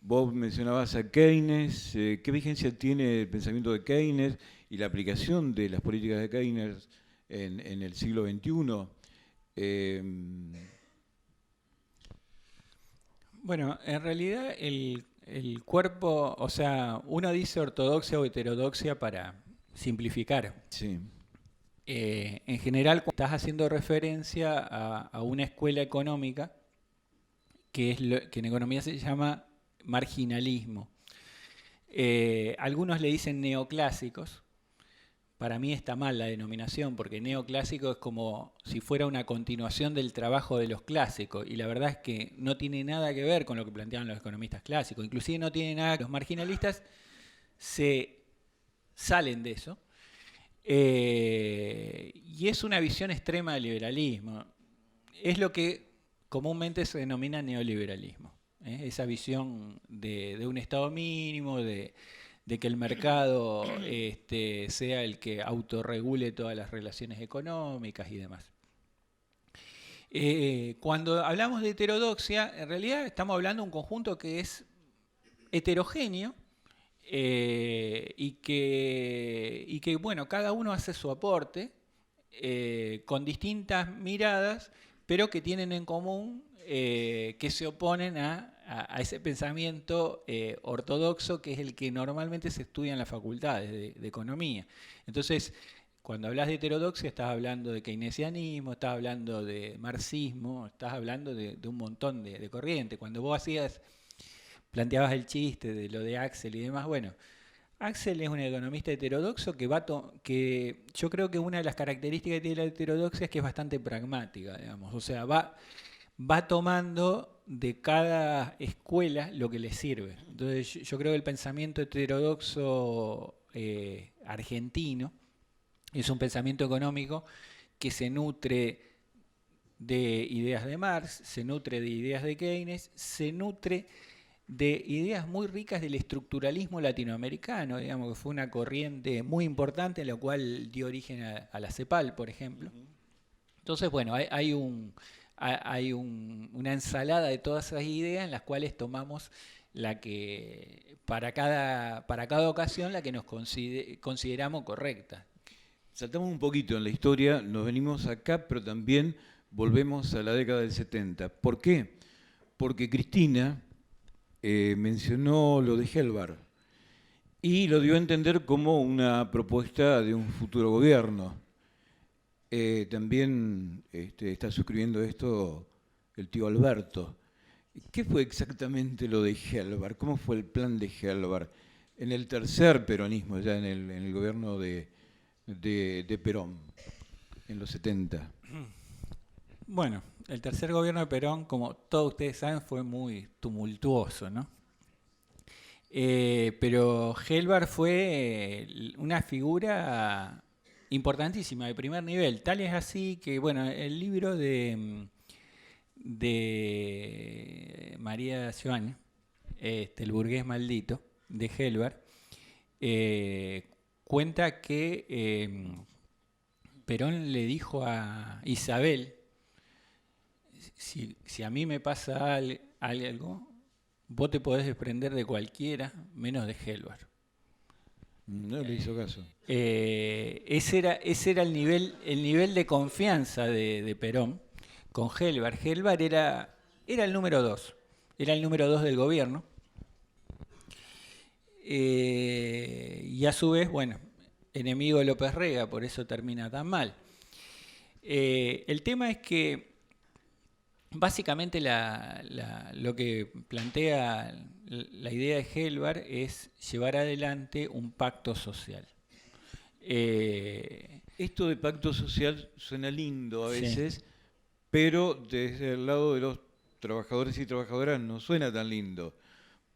Vos mencionabas a Keynes. ¿Qué vigencia tiene el pensamiento de Keynes y la aplicación de las políticas de Keynes en el siglo XXI? Bueno, en realidad el cuerpo, o sea, uno dice ortodoxia o heterodoxia para simplificar. Sí. En general, cuando estás haciendo referencia a una escuela económica, que en economía se llama marginalismo. Algunos le dicen neoclásicos. Para mí está mal la denominación, porque neoclásico es como si fuera una continuación del trabajo de los clásicos, y la verdad es que no tiene nada que ver con lo que planteaban los economistas clásicos, inclusive no tiene nada que los marginalistas se salen de eso, y es una visión extrema del liberalismo. Es lo que comúnmente se denomina neoliberalismo, esa visión de un Estado mínimo, de que el mercado sea el que autorregule todas las relaciones económicas y demás. Cuando hablamos de heterodoxia, en realidad estamos hablando de un conjunto que es heterogéneo y que, bueno, cada uno hace su aporte con distintas miradas, pero que tienen en común que se oponen a ese pensamiento ortodoxo, que es el que normalmente se estudia en las facultades de economía. Entonces, Cuando hablas de heterodoxia estás hablando de keynesianismo, estás hablando de marxismo, estás hablando de un montón de corrientes. Cuando vos planteabas el chiste de lo de Axel y demás, bueno, Axel es un economista heterodoxo que yo creo que una de las características que tiene la heterodoxia es que es bastante pragmática, digamos. O sea, va tomando de cada escuela lo que le sirve. Entonces yo creo que el pensamiento heterodoxo argentino es un pensamiento económico que se nutre de ideas de Marx, se nutre de ideas de Keynes, se nutre de ideas muy ricas del estructuralismo latinoamericano, digamos que fue una corriente muy importante, la cual dio origen a la CEPAL, por ejemplo. Entonces, bueno, hay una ensalada de todas esas ideas en las cuales tomamos la que, para cada ocasión, la que nos consideramos correcta. Saltamos un poquito en la historia, nos venimos acá, pero también volvemos a la década del 70. ¿Por qué? Porque Cristina mencionó lo de Helvar y lo dio a entender como una propuesta de un futuro gobierno. También está suscribiendo esto el tío Alberto. ¿Qué fue exactamente lo de Helvar? ¿Cómo fue el plan de Helvar? En el tercer peronismo, ya en el gobierno de Perón, en los 70. Bueno, el tercer gobierno de Perón, como todos ustedes saben, fue muy tumultuoso, ¿no? Pero Helvar fue una figura importantísima, de primer nivel. Tal es así que, bueno, el libro de María Joan, El burgués maldito, de Helvar, cuenta que Perón le dijo a Isabel, si a mí me pasa algo, vos te podés desprender de cualquiera, menos de Helvar. No le hizo caso. Ese era el nivel de confianza de Perón con Helvar. Helvar era el número 2, era el número 2 del gobierno. Y a su vez, bueno, enemigo de López Rega, por eso termina tan mal. El tema es que básicamente lo que plantea la idea de Helvar es llevar adelante un pacto social. Esto de pacto social suena lindo a veces, Sí. pero desde el lado de los trabajadores y trabajadoras no suena tan lindo,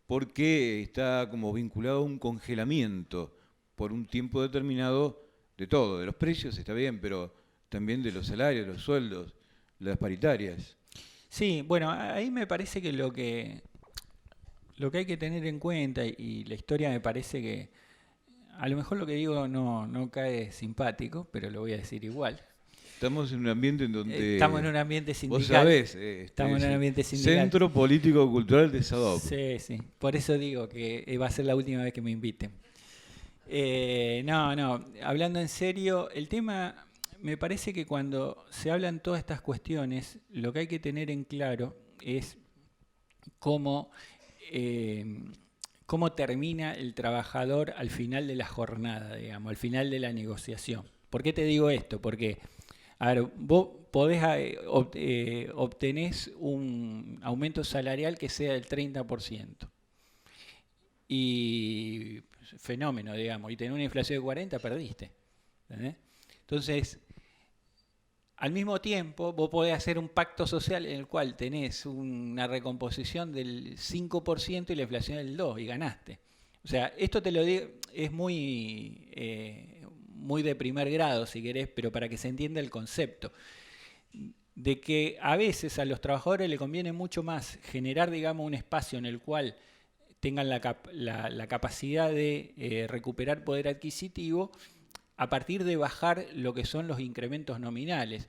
porque está como vinculado a un congelamiento por un tiempo determinado de todo, de los precios está bien, pero también de los salarios, los sueldos, las paritarias. Sí, bueno, ahí me parece que lo que hay que tener en cuenta, y la historia me parece que a lo mejor lo que digo no cae simpático, pero lo voy a decir igual. Estamos en un ambiente en donde... Estamos en un ambiente sindical. Vos sabés, estamos en un ambiente sindical. Centro Político Cultural de SADOP. Sí, sí. Por eso digo que va a ser la última vez que me inviten. No, hablando en serio, el tema, me parece que cuando se hablan todas estas cuestiones, lo que hay que tener en claro es cómo termina el trabajador al final de la jornada, digamos, al final de la negociación. ¿Por qué te digo esto? Porque, a ver, vos podés obtenés un aumento salarial que sea del 30%. Y fenómeno, digamos, y tener una inflación de 40, perdiste. ¿Entendés? Entonces, al mismo tiempo, vos podés hacer un pacto social en el cual tenés una recomposición del 5% y la inflación del 2% y ganaste. O sea, esto te lo digo, es muy de primer grado, si querés, pero para que se entienda el concepto. De que a veces a los trabajadores les conviene mucho más generar, digamos, un espacio en el cual tengan la capacidad de recuperar poder adquisitivo a partir de bajar lo que son los incrementos nominales.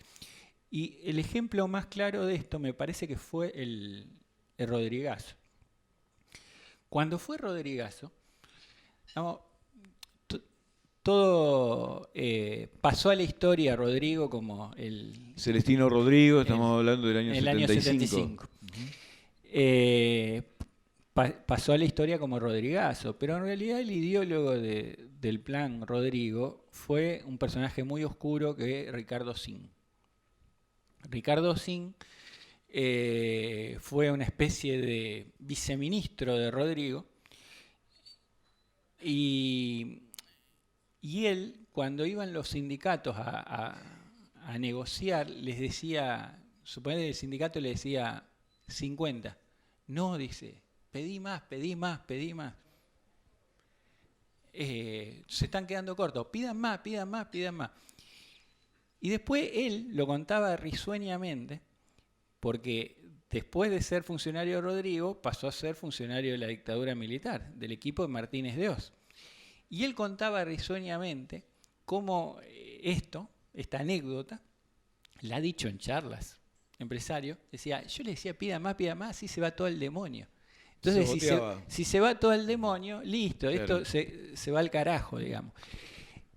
Y el ejemplo más claro de esto me parece que fue el Rodrigazo. Cuando fue Rodrigazo, todo pasó a la historia Rodrigo como el... Celestino Rodrigo, estamos hablando del año 75. Año 75. pasó a la historia como Rodrigazo, pero en realidad el ideólogo del plan Rodrigo fue un personaje muy oscuro que es Ricardo Sin. Ricardo Sin fue una especie de viceministro de Rodrigo y él, cuando iban los sindicatos a negociar, les decía, suponete el sindicato le decía 50. No, dice, pedí más, pedí más, pedí más. Se están quedando cortos, pidan más, pidan más, pidan más. Y después él lo contaba risueñamente, porque después de ser funcionario de Rodrigo, pasó a ser funcionario de la dictadura militar, del equipo de Martínez de Oz. Y él contaba risueñamente cómo esta anécdota, la ha dicho en charlas, empresario, decía, yo le decía pida más, así se va todo el demonio. Entonces, si se va todo el demonio, listo, claro. Esto se va al carajo, digamos.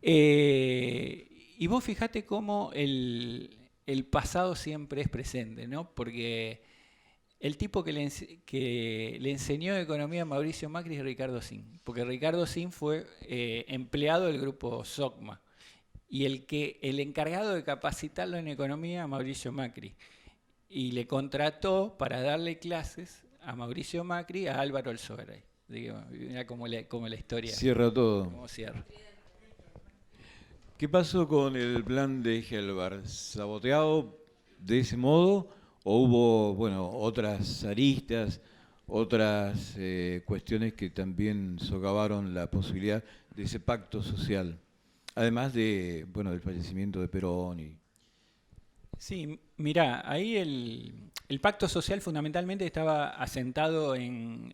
Y vos fijate cómo el pasado siempre es presente, ¿no? Porque el tipo que le enseñó economía a Mauricio Macri es Ricardo Sin, porque Ricardo Sin fue empleado del grupo SOCMA y el encargado de capacitarlo en economía a Mauricio Macri. Y le contrató para darle clases a Mauricio Macri a Álvaro Alzogaray. Mira cómo la historia. Cierra todo. Cómo cierra. ¿Qué pasó con el plan de Helbar? ¿Saboteado de ese modo o hubo, bueno, otras aristas, otras cuestiones que también socavaron la posibilidad de ese pacto social? Además de, bueno, del fallecimiento de Perón. Sí, mirá, ahí el pacto social fundamentalmente estaba asentado en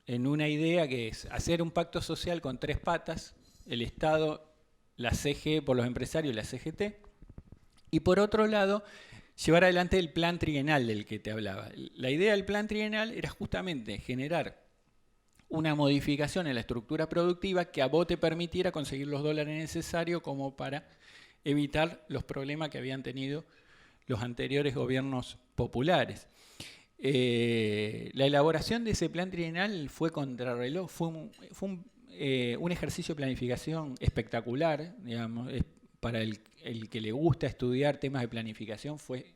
una idea que es hacer un pacto social con tres patas, el Estado, la CGE por los empresarios y la CGT, y por otro lado, llevar adelante el plan trienal del que te hablaba. La idea del plan trienal era justamente generar una modificación en la estructura productiva que a vos te permitiera conseguir los dólares necesarios como para evitar los problemas que habían tenido los anteriores gobiernos populares. La elaboración de ese plan trienal fue contrarreloj, fue un ejercicio de planificación espectacular, digamos, para el que le gusta estudiar temas de planificación fue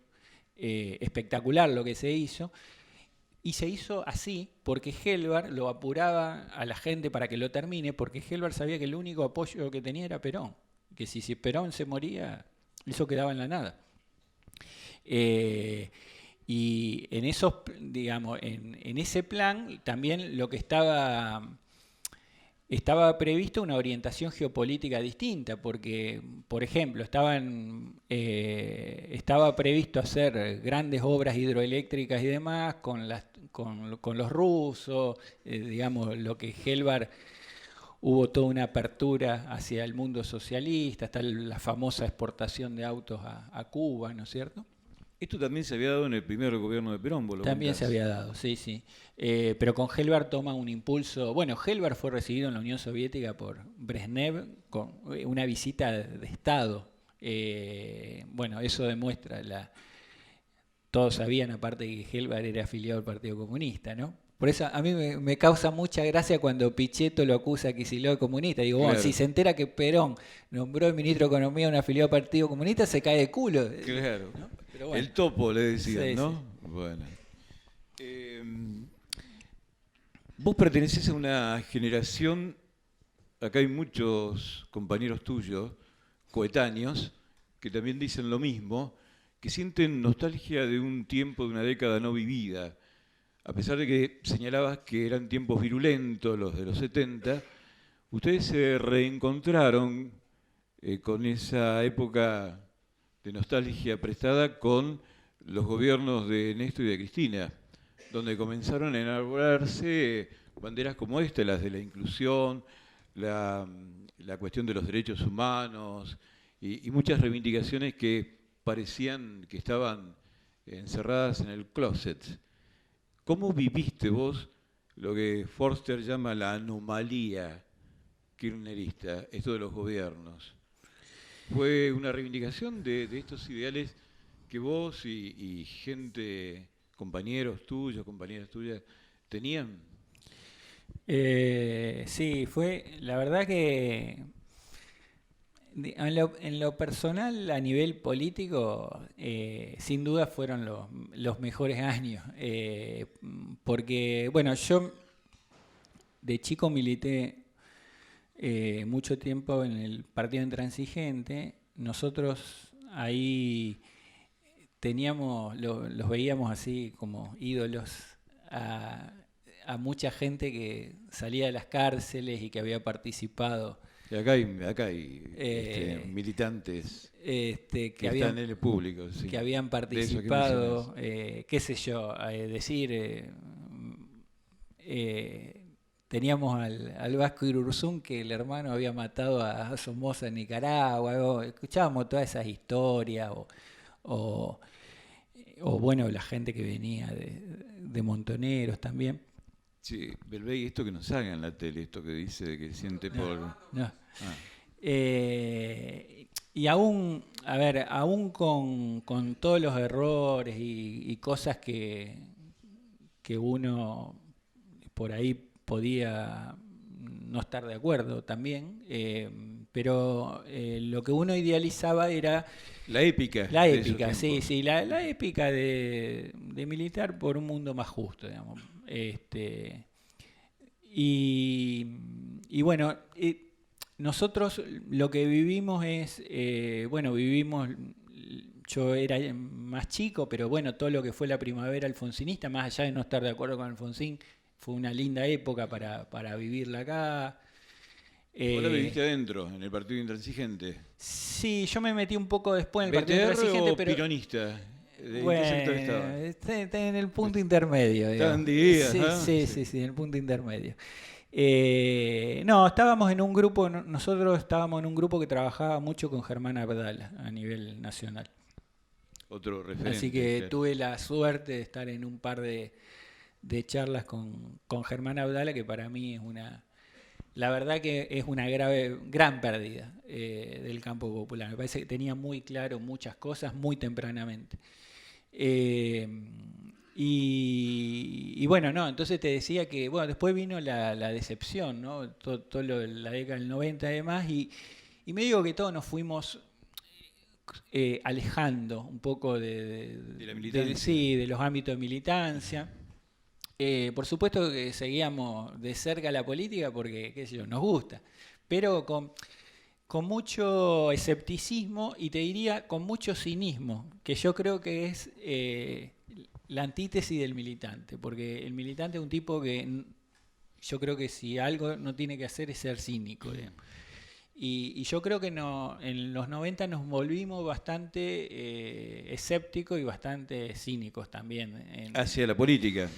espectacular lo que se hizo. Y se hizo así porque Helbar lo apuraba a la gente para que lo termine, porque Helbar sabía que el único apoyo que tenía era Perón, que si Perón se moría, eso quedaba en la nada. Y en esos, digamos, en ese plan también lo que estaba previsto una orientación geopolítica distinta, porque, por ejemplo, estaba previsto hacer grandes obras hidroeléctricas y demás con los rusos, digamos, lo que Helbar hubo toda una apertura hacia el mundo socialista, hasta la famosa exportación de autos a Cuba, ¿no es cierto? Esto también se había dado en el primer gobierno de Perón, ¿vos lo También contás? se había dado, sí. Pero con Helbar toma un impulso. Bueno, Helbar fue recibido en la Unión Soviética por Brezhnev con una visita de Estado. Bueno, eso demuestra todos sabían aparte que Helbar era afiliado al Partido Comunista, ¿no? Por eso a mí me causa mucha gracia cuando Pichetto lo acusa a Kicillof de comunista. Digo, bueno, si se entera que Perón nombró el ministro de Economía a un afiliado al Partido Comunista, se cae de culo. Claro. ¿No? Pero bueno. El topo le decían, Sí, ¿no? Sí. Bueno. Vos pertenecés a una generación, acá hay muchos compañeros tuyos, coetáneos, que también dicen lo mismo, que sienten nostalgia de un tiempo, de una década no vivida. A pesar de que señalabas que eran tiempos virulentos, los de los 70, ustedes se reencontraron con esa época de nostalgia prestada con los gobiernos de Néstor y de Cristina, donde comenzaron a elaborarse banderas como esta, las de la inclusión, la cuestión de los derechos humanos y muchas reivindicaciones que parecían que estaban encerradas en el closet. ¿Cómo viviste vos lo que Forster llama la anomalía kirchnerista, esto de los gobiernos? ¿Fue una reivindicación de estos ideales que vos y gente, compañeros tuyos, compañeras tuyas, ¿Tenían? Sí, la verdad que en lo personal, a nivel político, sin duda fueron los mejores años, porque, bueno, yo de chico milité mucho tiempo en el Partido Intransigente. Nosotros ahí los veíamos así como ídolos a, a mucha gente que salía de las cárceles y que había participado. Y acá hay militantes Que están en el público, sí. que habían De eso que participado, mencionás. qué sé yo, teníamos al Vasco Irurzún, que el hermano había matado a Somoza en Nicaragua, escuchábamos todas esas historias, o, bueno, la gente que venía de Montoneros también. Sí, Belvey, esto que nos haga en la tele, esto que dice de que siente por... No. Ah, Y aún, a ver, aún con todos los errores y cosas que uno por ahí podía no estar de acuerdo también, pero lo que uno idealizaba era la épica. la de esos épica, sí, tiempos. sí, la épica de militar por un mundo más justo, digamos. Y bueno, nosotros lo que vivimos es, yo era más chico, pero bueno, todo lo que fue la primavera alfonsinista, más allá de no estar de acuerdo con Alfonsín, fue una linda época para vivirla acá. Vos la viviste adentro, en el Partido Intransigente. Sí, yo me metí un poco después en el Partido Intransigente, o pero peronista? ¿En bueno, qué sector estaba? está en el punto intermedio, Estaban digamos. divididas, Sí, ¿no? sí, en el punto intermedio. No, estábamos en un grupo, nosotros estábamos en un grupo que trabajaba mucho con Germán Abdala a nivel nacional. Otro referente. Así que claro. tuve la suerte de estar en un par de charlas con Germán Abdala, que para mí es la verdad que es una gran pérdida del campo popular. Me parece que tenía muy claro muchas cosas muy tempranamente. Y bueno, no, entonces te decía que, bueno, después vino la decepción, ¿no? Todo la década del 90 y demás, y me digo que todos nos fuimos alejando un poco De la militancia. sí, de los ámbitos de militancia. Por supuesto que seguíamos de cerca la política porque, qué sé yo, nos gusta, pero con mucho escepticismo y te diría con mucho cinismo, que yo creo que es la antítesis del militante, porque el militante es un tipo que yo creo que si algo no tiene que hacer es ser cínico. Y yo creo que en los 90 nos volvimos bastante escépticos y bastante cínicos también. Hacia la política.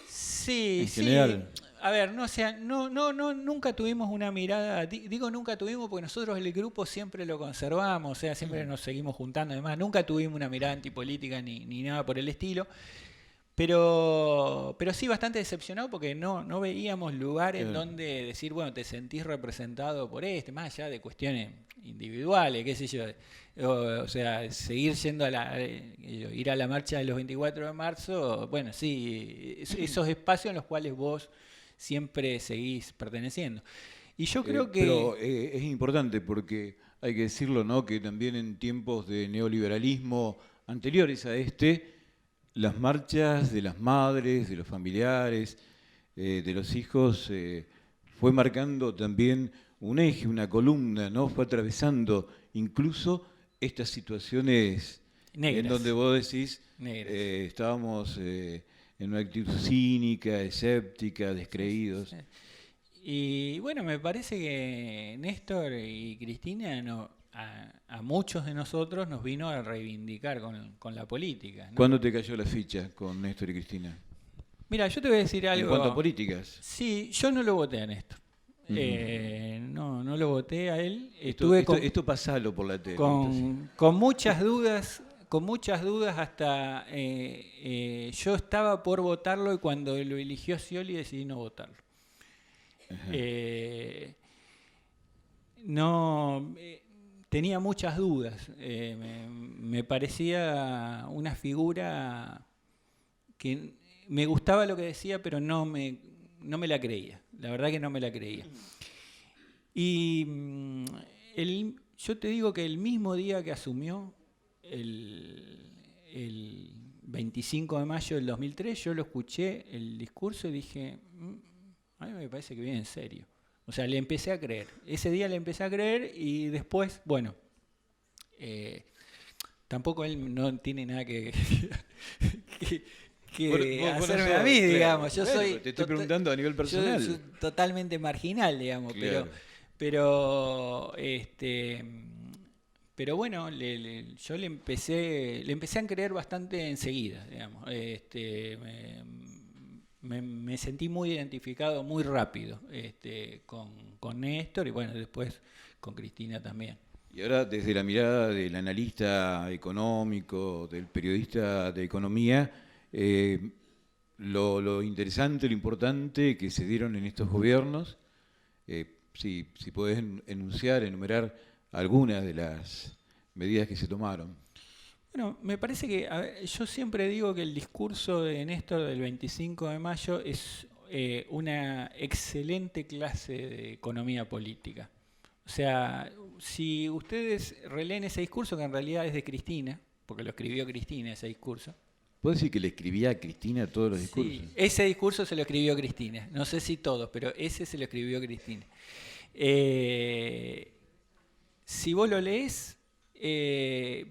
Sí, en sí. general. A ver, nunca tuvimos una mirada, digo nunca tuvimos porque nosotros el grupo siempre lo conservamos, o sea, siempre nos seguimos juntando, además, nunca tuvimos una mirada antipolítica ni nada por el estilo, pero sí bastante decepcionado porque no veíamos lugar en donde decir, bueno, te sentís representado por más allá de cuestiones individuales, qué sé yo, o sea, seguir yendo ir a la marcha de los 24 de marzo, bueno, sí, esos espacios en los cuales vos siempre seguís perteneciendo. Y yo creo que... Pero es importante porque hay que decirlo, ¿no? Que también en tiempos de neoliberalismo anteriores a las marchas de las madres, de los familiares, de los hijos, fue marcando también un eje, una columna, ¿no? Fue atravesando incluso estas situaciones negras. en donde vos decís, Negras. estábamos en una actitud cínica, escéptica, descreídos. Sí. Y bueno, me parece que Néstor y Cristina a muchos de nosotros nos vino a reivindicar con la política, ¿no? ¿Cuándo te cayó la ficha con Néstor y Cristina? Mira, yo te voy a decir algo. En cuanto a políticas. Sí, yo no lo voté a Néstor. No lo voté a él. Esto pasalo por la tele. Con muchas dudas, hasta yo estaba por votarlo y cuando lo eligió Scioli decidí no votarlo. Tenía muchas dudas. Me parecía una figura que me gustaba lo que decía, pero no me la creía. La verdad que no me la creía. Y yo te digo que el mismo día que asumió, el 25 de mayo del 2003, yo lo escuché, el discurso, y dije, a mí me parece que viene en serio. O sea, le empecé a creer. Ese día le empecé a creer y después, bueno, tampoco él no tiene nada que hacerme a mí, digamos. Yo soy te estoy preguntando a nivel personal. Yo soy totalmente marginal, digamos, Claro. pero bueno, yo le empecé a creer bastante enseguida, digamos. Me sentí muy identificado muy rápido con Néstor y bueno, después con Cristina también. Y ahora, desde la mirada del analista económico, del periodista de economía, lo interesante, lo importante que se dieron en estos gobiernos, si podés enumerar algunas de las medidas que se tomaron. Bueno, me parece que, yo siempre digo que el discurso de Néstor del 25 de mayo es una excelente clase de economía política. O sea, si ustedes releen ese discurso, que en realidad es de Cristina, porque lo escribió Cristina ese discurso. ¿Puedo decir que le escribía a Cristina todos los discursos? Sí, ese discurso se lo escribió Cristina. No sé si todos, pero ese se lo escribió Cristina. Si vos lo lees,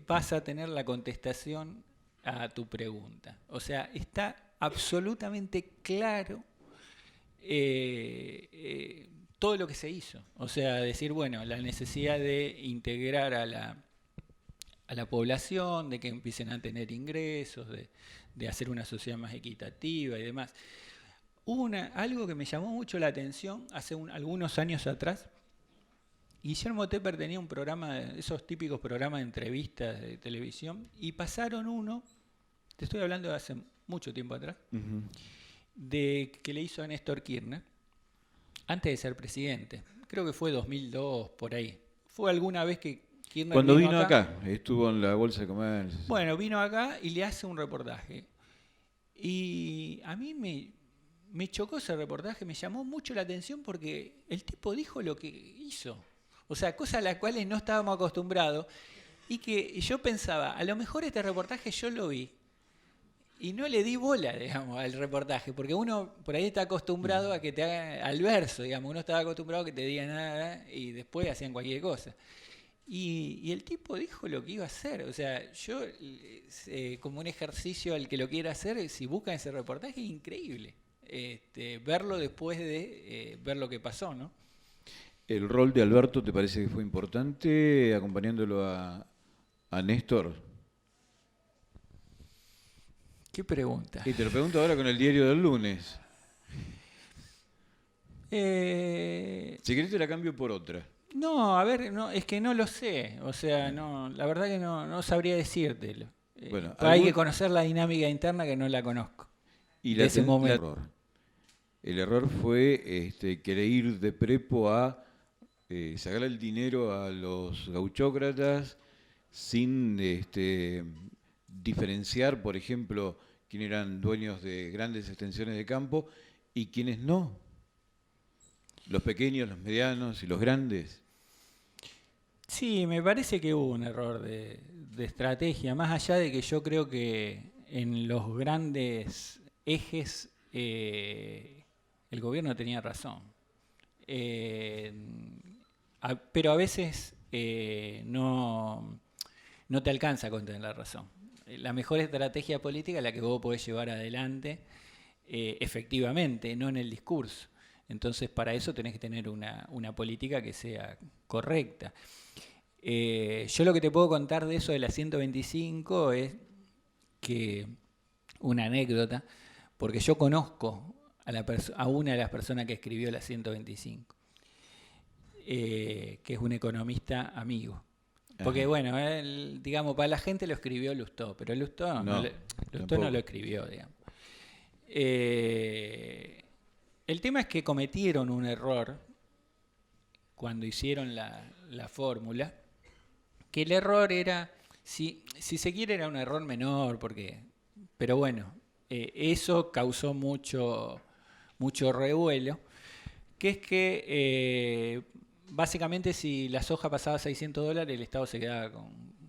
vas a tener la contestación a tu pregunta. O sea, está absolutamente claro todo lo que se hizo. O sea, decir, bueno, la necesidad de integrar a la población, de que empiecen a tener ingresos, de hacer una sociedad más equitativa y demás. Hubo algo que me llamó mucho la atención hace algunos años atrás. Guillermo Tepper tenía un programa, esos típicos programas de entrevistas de televisión, y pasaron uno, te estoy hablando de hace mucho tiempo atrás, que le hizo a Néstor Kirchner, antes de ser presidente. Creo que fue 2002, por ahí. Fue alguna vez que Kirchner cuando vino acá, estuvo en la Bolsa de Comercio. Bueno, vino acá y le hace un reportaje. Y a mí me chocó ese reportaje, me llamó mucho la atención porque el tipo dijo lo que hizo. O sea, cosas a las cuales no estábamos acostumbrados y que yo pensaba, a lo mejor este reportaje yo lo vi y no le di bola, digamos, al reportaje, porque uno por ahí está acostumbrado a que te haga al verso, digamos, uno estaba acostumbrado a que te digan nada y después hacían cualquier cosa. Y el tipo dijo lo que iba a hacer. O sea, yo, como un ejercicio al que lo quiera hacer, si buscan ese reportaje, es increíble. Verlo después de ver lo que pasó, ¿no? ¿El rol de Alberto te parece que fue importante acompañándolo a Néstor? ¿Qué pregunta? Y te lo pregunto ahora con el diario del lunes. Si querés te la cambio por otra. No, a ver, no, es que no lo sé. O sea, no, la verdad que no sabría decírtelo. Bueno, hay que conocer la dinámica interna que no la conozco. Y de ese momento. El error fue querer ir de prepo a sacar el dinero a los gauchócratas sin diferenciar, por ejemplo, quién eran dueños de grandes extensiones de campo y quiénes no. Los pequeños, los medianos y los grandes. Sí, me parece que hubo un error de estrategia, más allá de que yo creo que en los grandes ejes el gobierno tenía razón. Pero a veces no te alcanza con tener la razón. La mejor estrategia política es la que vos podés llevar adelante efectivamente, no en el discurso. Entonces, para eso tenés que tener una política que sea correcta. Yo lo que te puedo contar de eso de la 125 es que una anécdota, porque yo conozco a una de las personas que escribió la 125, que es un economista amigo. Porque bueno, digamos, para la gente lo escribió Lustó, pero Lustó no lo escribió, digamos. El tema es que cometieron un error cuando hicieron la fórmula, que el error era, si se quiere, era un error menor, pero bueno, eso causó mucho revuelo, que es que básicamente si la soja pasaba a $600, el Estado se quedaba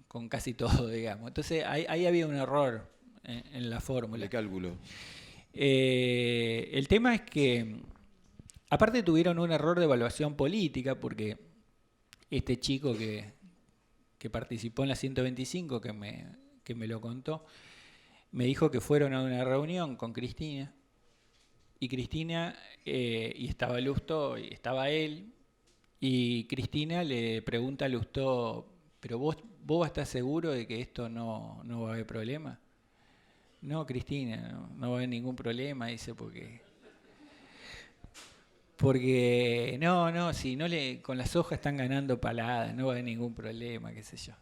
con casi todo, digamos. Entonces ahí había un error en la fórmula. De cálculo. El tema es que, aparte tuvieron un error de evaluación política, porque este chico que participó en la 125, que me lo contó, me dijo que fueron a una reunión con Cristina, y Cristina, y estaba Lustó, y estaba él, y Cristina le pregunta a Lustó, ¿pero vos estás seguro de que esto no va a haber problema? No, Cristina, no va a haber ningún problema, dice, porque no, si no con las hojas están ganando paladas, no va a haber ningún problema, qué sé yo.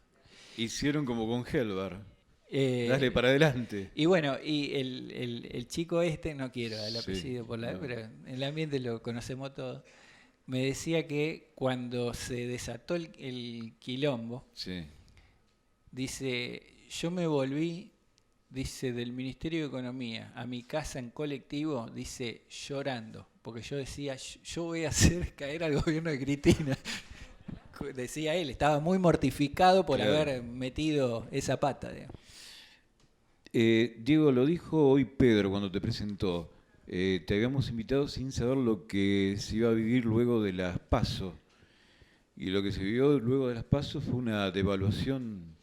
Hicieron como con Helbar. Eh, Dale para adelante. Y bueno, y el chico no quiero dar el apellido no. pero en el ambiente lo conocemos todos, me decía que cuando se desató el quilombo, Sí. dice, yo me volví, dice, del Ministerio de Economía a mi casa en colectivo, dice, llorando, porque yo decía, yo voy a hacer caer al gobierno de Cristina. Decía él, estaba muy mortificado por haber metido esa pata, digamos. Diego, lo dijo hoy Pedro cuando te presentó. Te habíamos invitado sin saber lo que se iba a vivir luego de las PASO. Y lo que se vivió luego de las PASO fue una devaluación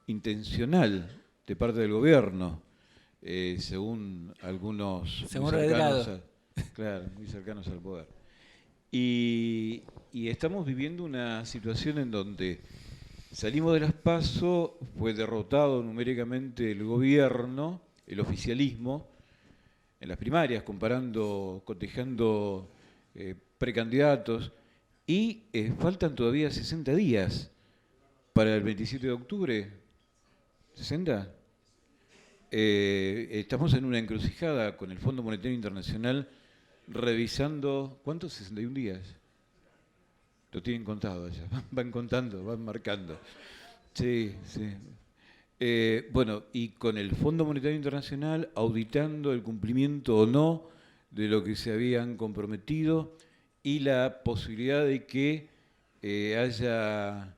intencional de parte del gobierno, según algunos según Redrado. Claro, muy cercanos al poder. Y estamos viviendo una situación en donde salimos de las PASO, fue derrotado numéricamente el gobierno, el oficialismo, en las primarias, cotejando precandidatos, y faltan todavía 60 días para el 27 de octubre. ¿60? Estamos en una encrucijada con el Fondo Monetario Internacional revisando, ¿cuántos? 61 días. Lo tienen contado ya, van contando, van marcando. Sí. Bueno, y con el Fondo Monetario Internacional auditando el cumplimiento o no de lo que se habían comprometido y la posibilidad de que haya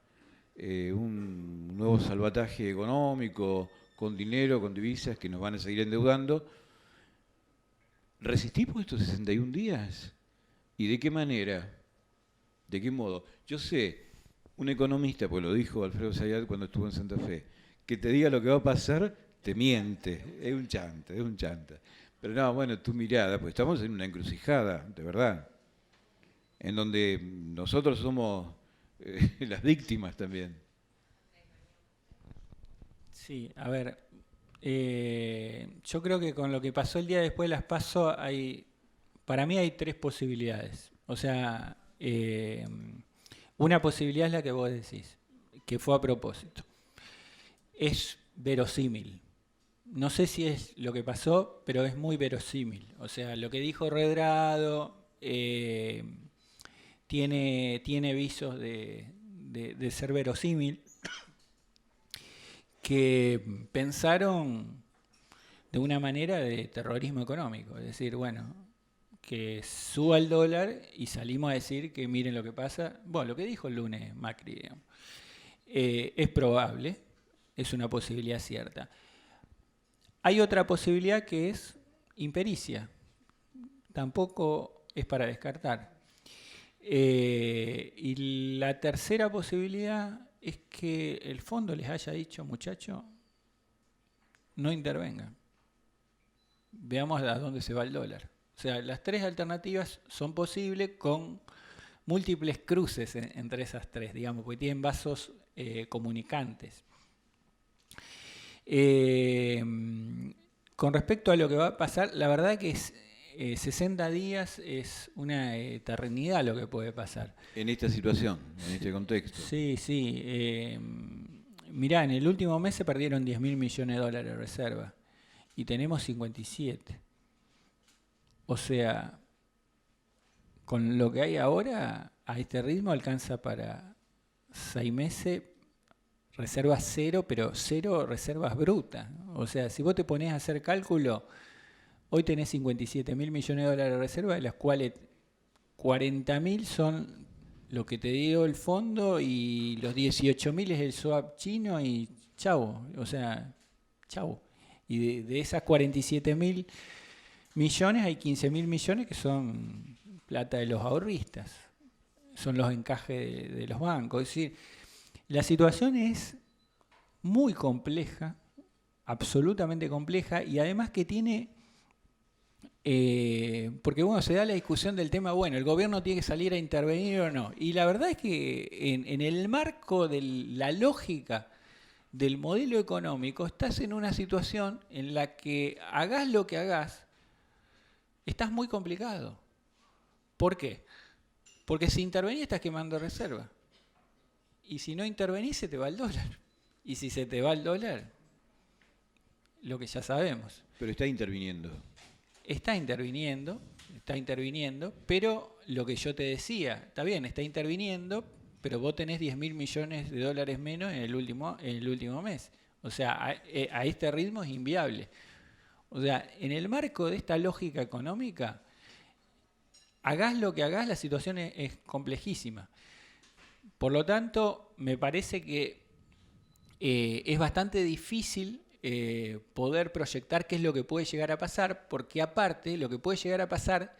un nuevo salvataje económico con dinero, con divisas que nos van a seguir endeudando. ¿Resistimos estos 61 días? ¿Y de qué manera? ¿De qué modo? Yo sé, un economista, pues lo dijo Alfredo Zayat cuando estuvo en Santa Fe, que te diga lo que va a pasar, te miente, es un chanta. Pero no, bueno, tu mirada, pues estamos en una encrucijada, de verdad, en donde nosotros somos las víctimas también. Sí, a ver, yo creo que con lo que pasó el día después de las PASO, para mí hay tres posibilidades. O sea, una posibilidad es la que vos decís, que fue a propósito. Es verosímil. No sé si es lo que pasó, pero es muy verosímil. O sea, lo que dijo Redrado tiene visos de ser verosímil, que pensaron de una manera de terrorismo económico. Es decir, bueno, que suba el dólar y salimos a decir que miren lo que pasa. Bueno, lo que dijo el lunes Macri, digamos. Es probable, es una posibilidad cierta. Hay otra posibilidad que es impericia. Tampoco es para descartar. Y la tercera posibilidad es que el fondo les haya dicho, muchacho, no intervengan. Veamos a dónde se va el dólar. O sea, las tres alternativas son posibles con múltiples cruces entre esas tres, digamos, porque tienen vasos comunicantes. Con respecto a lo que va a pasar, la verdad que 60 días es una eternidad lo que puede pasar. En esta situación, en este contexto. Sí. Mirá, en el último mes se perdieron 10.000 millones de dólares de reserva y tenemos 57. O sea, con lo que hay ahora, a este ritmo alcanza para 6 meses reservas cero, pero cero reservas brutas. O sea, si vos te ponés a hacer cálculo, hoy tenés 57.000 millones de dólares de reserva, de las cuales 40.000 son lo que te dio el fondo y los 18.000 es el swap chino y chau. O sea, chau. Y de esas 47.000 millones hay 15.000 millones que son plata de los ahorristas. Son los encajes de los bancos. Es decir, la situación es muy compleja, absolutamente compleja, y además que tiene, porque bueno, se da la discusión del tema, bueno, el gobierno tiene que salir a intervenir o no. Y la verdad es que en el marco de la lógica del modelo económico, estás en una situación en la que hagas lo que hagas, estás muy complicado. ¿Por qué? Porque si intervenís estás quemando reserva. Y si no intervenís se te va el dólar. Y si se te va el dólar, lo que ya sabemos. Pero está interviniendo. Está interviniendo, pero lo que yo te decía, está bien, está interviniendo, pero vos tenés 10.000 millones de dólares menos en el último mes. O sea, a este ritmo es inviable. O sea, en el marco de esta lógica económica, hagás lo que hagás, la situación es complejísima. Por lo tanto, me parece que es bastante difícil poder proyectar qué es lo que puede llegar a pasar, porque aparte, lo que puede llegar a pasar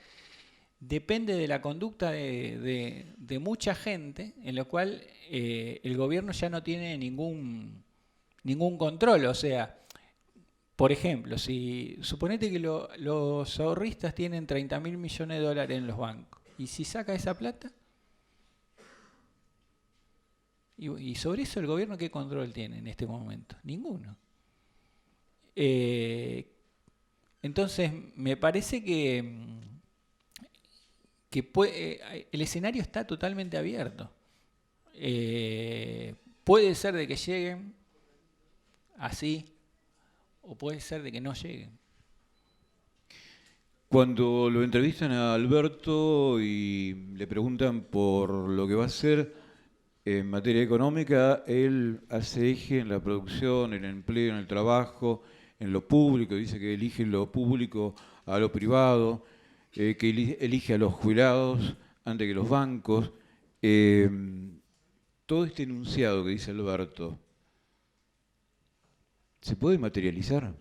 depende de la conducta de mucha gente, en lo cual el gobierno ya no tiene ningún control. O sea, por ejemplo, si suponete que los ahorristas tienen 30.000 millones de dólares en los bancos, y si saca esa plata, y sobre eso el gobierno, ¿qué control tiene en este momento? Ninguno. Entonces, me parece que el escenario está totalmente abierto. Puede ser de que lleguen así, o puede ser de que no lleguen. Cuando lo entrevistan a Alberto y le preguntan por lo que va a hacer en materia económica, él hace eje en la producción, en el empleo, en el trabajo, en lo público, dice que elige lo público a lo privado, que elige a los jubilados antes que los bancos. Todo este enunciado que dice Alberto, ¿se puede materializar?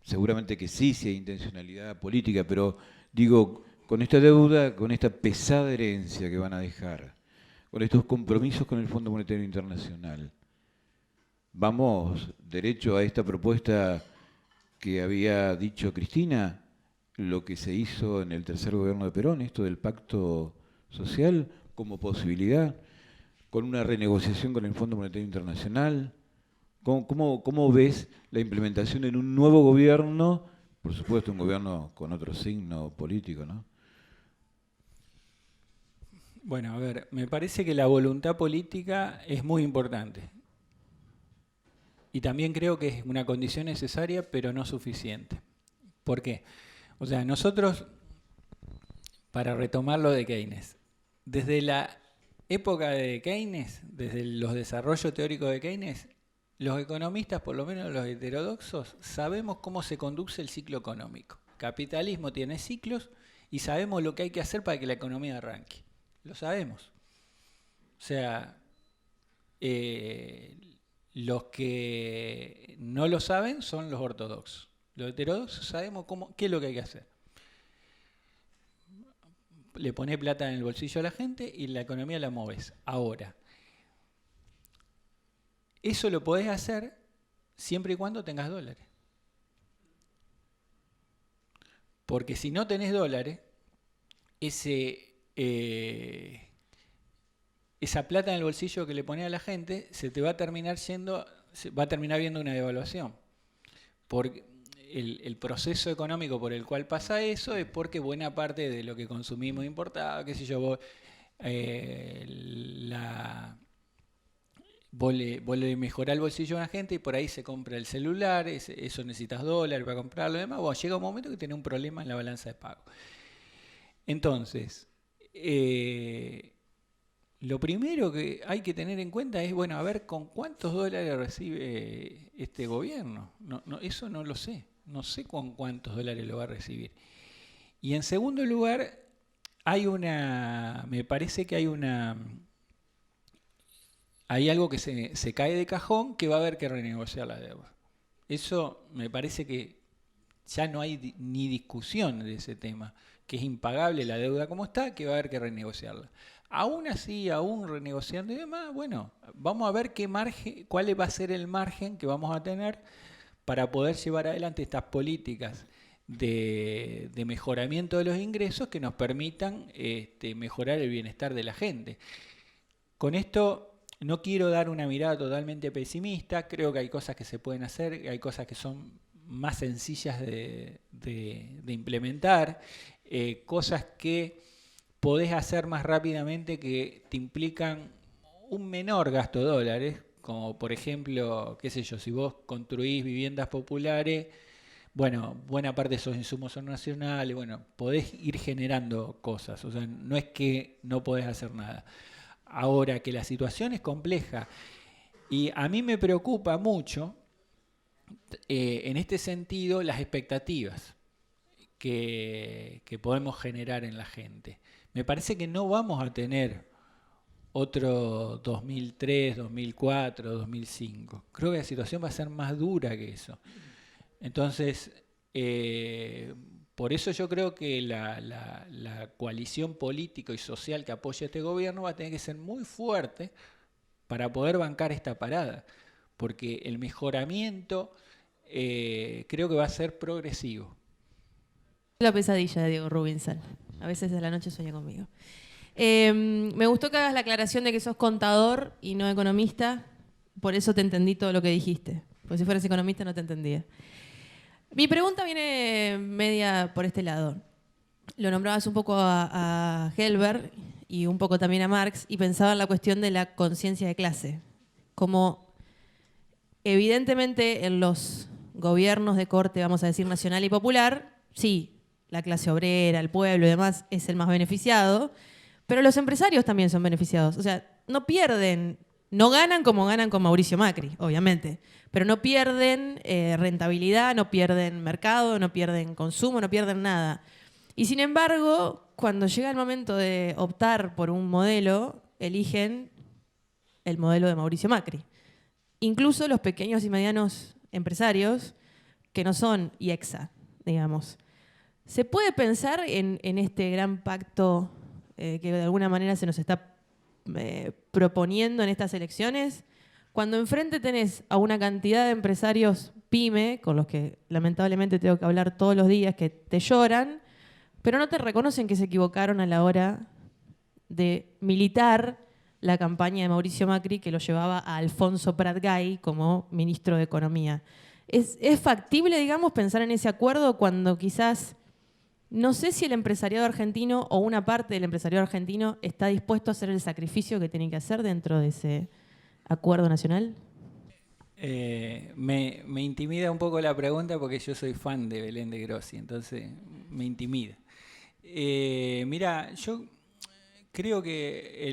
Seguramente que sí, si hay intencionalidad política, pero digo, con esta deuda, con esta pesada herencia que van a dejar, con estos compromisos con el Fondo Monetario Internacional, vamos derecho a esta propuesta que había dicho Cristina, lo que se hizo en el tercer gobierno de Perón, esto del pacto social como posibilidad, con una renegociación con el Fondo Monetario Internacional. ¿Cómo ves la implementación en un nuevo gobierno? Por supuesto, un gobierno con otro signo político, ¿no? Bueno, a ver, me parece que la voluntad política es muy importante. Y también creo que es una condición necesaria, pero no suficiente. ¿Por qué? O sea, nosotros, para retomar lo de Keynes, desde la época de Keynes, desde los desarrollos teóricos de Keynes, los economistas, por lo menos los heterodoxos, sabemos cómo se conduce el ciclo económico. Capitalismo tiene ciclos y sabemos lo que hay que hacer para que la economía arranque. Lo sabemos. O sea, los que no lo saben son los ortodoxos. Los heterodoxos sabemos qué es lo que hay que hacer. Le pones plata en el bolsillo a la gente y la economía la moves. Ahora, eso lo podés hacer siempre y cuando tengas dólares. Porque si no tenés dólares, esa plata en el bolsillo que le pones a la gente se te va a terminar viendo una devaluación. Porque el proceso económico por el cual pasa eso es porque buena parte de lo que consumimos importado, qué sé yo, vos le mejorás el bolsillo a una gente y por ahí se compra el celular, eso necesitas dólares para comprarlo y demás. Bueno, llega un momento que tenés un problema en la balanza de pago. Entonces, lo primero que hay que tener en cuenta es, bueno, a ver con cuántos dólares recibe este gobierno. Eso no lo sé. No sé con cuántos dólares lo va a recibir. Y en segundo lugar, me parece que hay algo que se cae de cajón, que va a haber que renegociar la deuda. Eso me parece que ya no hay ni discusión de ese tema, que es impagable la deuda como está, que va a haber que renegociarla. Aún así, aún renegociando y demás, bueno, vamos a ver cuál va a ser el margen que vamos a tener para poder llevar adelante estas políticas de mejoramiento de los ingresos que nos permitan mejorar el bienestar de la gente. Con esto no quiero dar una mirada totalmente pesimista, creo que hay cosas que se pueden hacer, hay cosas que son más sencillas de implementar, cosas que podés hacer más rápidamente que te implican un menor gasto de dólares, como por ejemplo, qué sé yo, si vos construís viviendas populares, bueno, buena parte de esos insumos son nacionales, bueno, podés ir generando cosas, o sea, no es que no podés hacer nada. Ahora que la situación es compleja y a mí me preocupa mucho, en este sentido, las expectativas que podemos generar en la gente. Me parece que no vamos a tener otro 2003, 2004, 2005. Creo que la situación va a ser más dura que eso. Entonces, por eso yo creo que la coalición política y social que apoya a este gobierno va a tener que ser muy fuerte para poder bancar esta parada, porque el mejoramiento creo que va a ser progresivo. La pesadilla de Diego Rubinsal. A veces de la noche sueña conmigo. Me gustó que hagas la aclaración de que sos contador y no economista. Por eso te entendí todo lo que dijiste. Porque si fueras economista no te entendía. Mi pregunta viene media por este lado. Lo nombrabas un poco a Helber y un poco también a Marx y pensaba en la cuestión de la conciencia de clase. Como evidentemente en los gobiernos de corte, vamos a decir, nacional y popular, sí, la clase obrera, el pueblo y demás es el más beneficiado, pero los empresarios también son beneficiados. O sea, no pierden, no ganan como ganan con Mauricio Macri, obviamente, pero no pierden rentabilidad, no pierden mercado, no pierden consumo, no pierden nada. Y sin embargo, cuando llega el momento de optar por un modelo, eligen el modelo de Mauricio Macri. Incluso los pequeños y medianos empresarios, que no son IEXA, digamos. ¿Se puede pensar en este gran pacto que de alguna manera se nos está proponiendo en estas elecciones? Cuando enfrente tenés a una cantidad de empresarios pyme, con los que lamentablemente tengo que hablar todos los días, que te lloran, pero no te reconocen que se equivocaron a la hora de militar la campaña de Mauricio Macri, que lo llevaba a Alfonso Prat Gay como ministro de Economía. ¿Es factible, digamos, pensar en ese acuerdo cuando quizás, no sé si el empresariado argentino o una parte del empresariado argentino está dispuesto a hacer el sacrificio que tiene que hacer dentro de ese acuerdo nacional? Me intimida un poco la pregunta porque yo soy fan de Belén de Grossi, entonces me intimida. Mira, yo creo que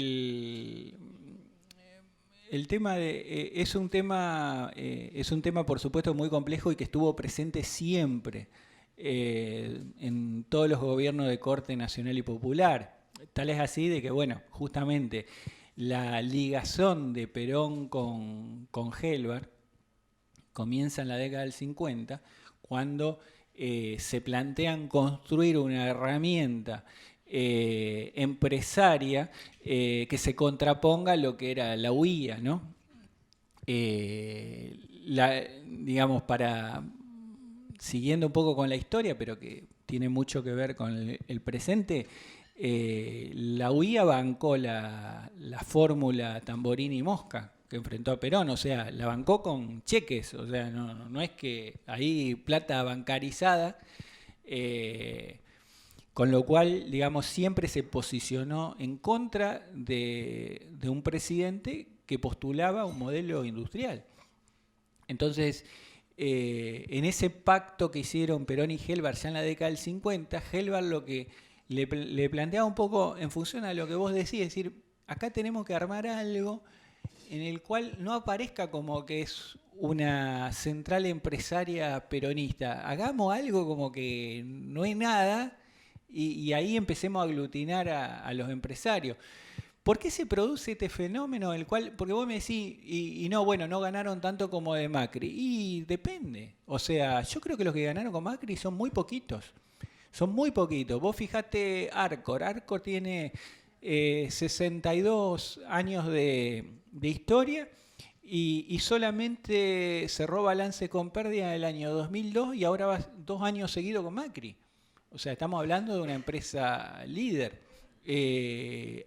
el tema es un tema por supuesto muy complejo y que estuvo presente siempre en todos los gobiernos de corte nacional y popular. Tal es así de que, bueno, justamente la ligazón de Perón con Helber comienza en la década del 50, cuando se plantean construir una herramienta empresaria que se contraponga a lo que era la UIA, ¿no? Digamos, siguiendo un poco con la historia, pero que tiene mucho que ver con el presente, la UIA bancó la fórmula Tamborini-Mosca que enfrentó a Perón, o sea, la bancó con cheques, o sea, no es que ahí plata bancarizada, con lo cual, digamos, siempre se posicionó en contra de un presidente que postulaba un modelo industrial. Entonces, en ese pacto que hicieron Perón y Helber ya en la década del 50, Helber lo que le planteaba un poco en función a lo que vos decís, es decir, acá tenemos que armar algo en el cual no aparezca como que es una central empresaria peronista. Hagamos algo como que no hay nada y ahí empecemos a aglutinar a los empresarios. ¿Por qué se produce este fenómeno? El cual, porque vos me decís, y no, bueno, no ganaron tanto como de Macri. Y depende. O sea, yo creo que los que ganaron con Macri son muy poquitos. Son muy poquitos. Vos fijate Arcor. Arcor tiene 62 años de historia y solamente cerró balance con pérdida en el año 2002 y ahora va 2 años seguidos con Macri. O sea, estamos hablando de una empresa líder.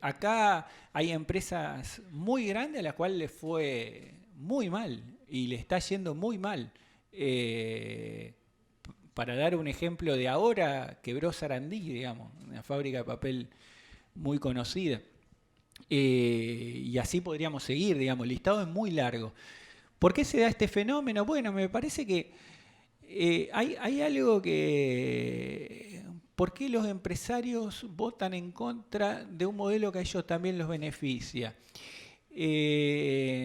Acá hay empresas muy grandes a las cuales les fue muy mal y le está yendo muy mal. Para dar un ejemplo de ahora, quebró Sarandí, digamos, una fábrica de papel muy conocida. Y así podríamos seguir, digamos, el listado es muy largo. ¿Por qué se da este fenómeno? Bueno, me parece que hay algo que... ¿Por qué los empresarios votan en contra de un modelo que a ellos también los beneficia?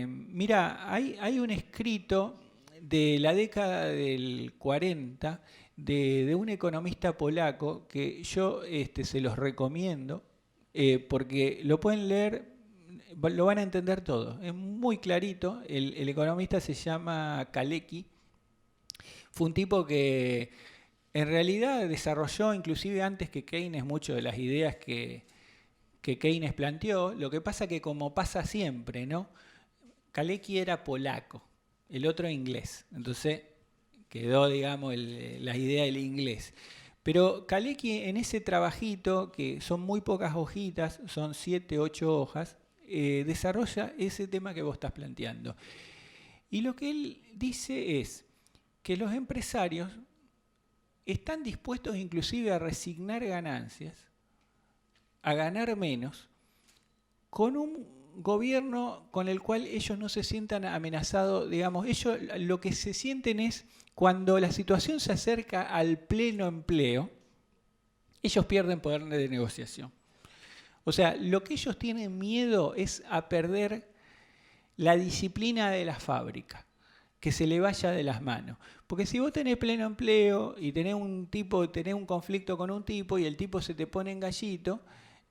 Mira, hay un escrito de la década del 40 de un economista polaco que yo se los recomiendo porque lo pueden leer, lo van a entender todo. Es muy clarito. El economista se llama Kalecki. Fue un tipo que en realidad desarrolló, inclusive antes que Keynes, muchas de las ideas que Keynes planteó. Lo que pasa que, como pasa siempre, ¿no? Kalecki era polaco, el otro inglés. Entonces quedó, digamos, la idea del inglés. Pero Kalecki, en ese trabajito, que son muy pocas hojitas, son 7, 8 hojas, desarrolla ese tema que vos estás planteando. Y lo que él dice es que los empresarios están dispuestos inclusive a resignar ganancias, a ganar menos, con un gobierno con el cual ellos no se sientan amenazados. Digamos, ellos lo que se sienten es cuando la situación se acerca al pleno empleo, ellos pierden poder de negociación. O sea, lo que ellos tienen miedo es a perder la disciplina de la fábrica, que se le vaya de las manos. Porque si vos tenés pleno empleo y tenés un conflicto con un tipo y el tipo se te pone en gallito,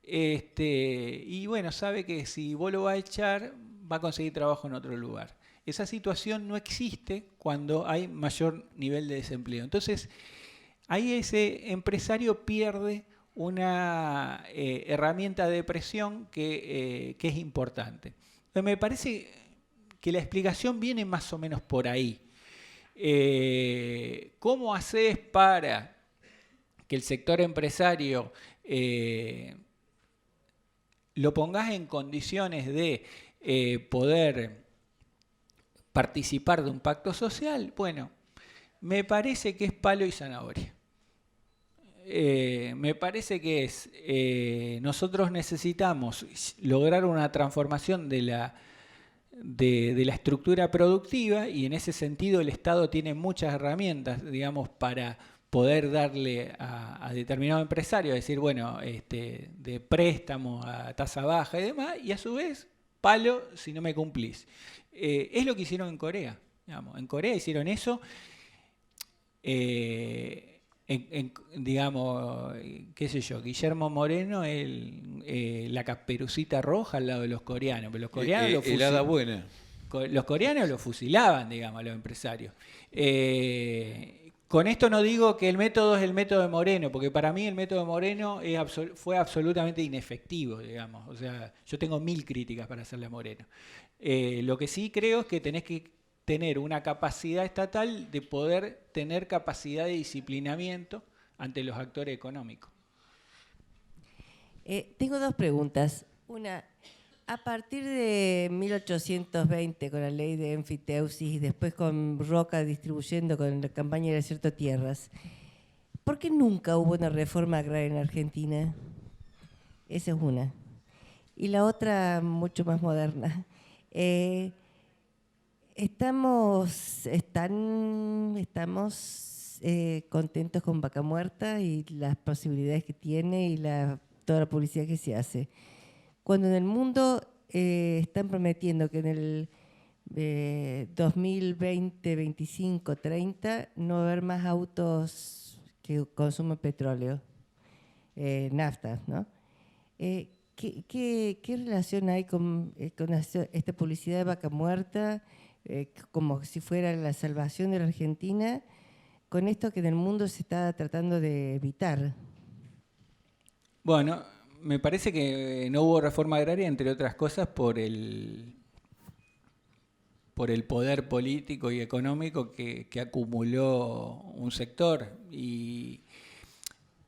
y bueno, sabe que si vos lo vas a echar, va a conseguir trabajo en otro lugar. Esa situación no existe cuando hay mayor nivel de desempleo. Entonces, ahí ese empresario pierde una herramienta de presión que es importante. Entonces, me parece que la explicación viene más o menos por ahí. ¿Cómo haces para que el sector empresario lo pongas en condiciones de poder participar de un pacto social? Bueno, me parece que es palo y zanahoria. Me parece que nosotros necesitamos lograr una transformación de la estructura productiva, y en ese sentido el Estado tiene muchas herramientas, digamos, para poder darle a determinado empresario, decir, bueno, de préstamo a tasa baja y demás, y a su vez, palo si no me cumplís. Es lo que hicieron en Corea. Digamos. En Corea hicieron eso, digamos, qué sé yo, Guillermo Moreno, la caperucita roja al lado de los coreanos. Pero los coreanos los coreanos lo fusilaban, digamos, a los empresarios. Con esto no digo que el método es el método de Moreno, porque para mí el método de Moreno fue absolutamente inefectivo, digamos. O sea, yo tengo 1000 críticas para hacerle a Moreno. Lo que sí creo es que tenés que tener una capacidad estatal de poder tener capacidad de disciplinamiento ante los actores económicos. Tengo 2 preguntas. Una, a partir de 1820, con la ley de enfiteusis, y después con Roca distribuyendo con la campaña de Desierto Tierras, ¿por qué nunca hubo una reforma agraria en Argentina? Esa es una. Y la otra, mucho más moderna. Estamos contentos con Vaca Muerta y las posibilidades que tiene y toda la publicidad que se hace. cuando en el mundo están prometiendo que en el 2020, 25, 30 no va a haber más autos que consumen petróleo, nafta, ¿no? ¿Qué relación hay con esta publicidad de vaca muerta, como si fuera la salvación de la Argentina, con esto que en el mundo se está tratando de evitar? Bueno, me parece que no hubo reforma agraria, entre otras cosas, por el poder político y económico que acumuló un sector. Y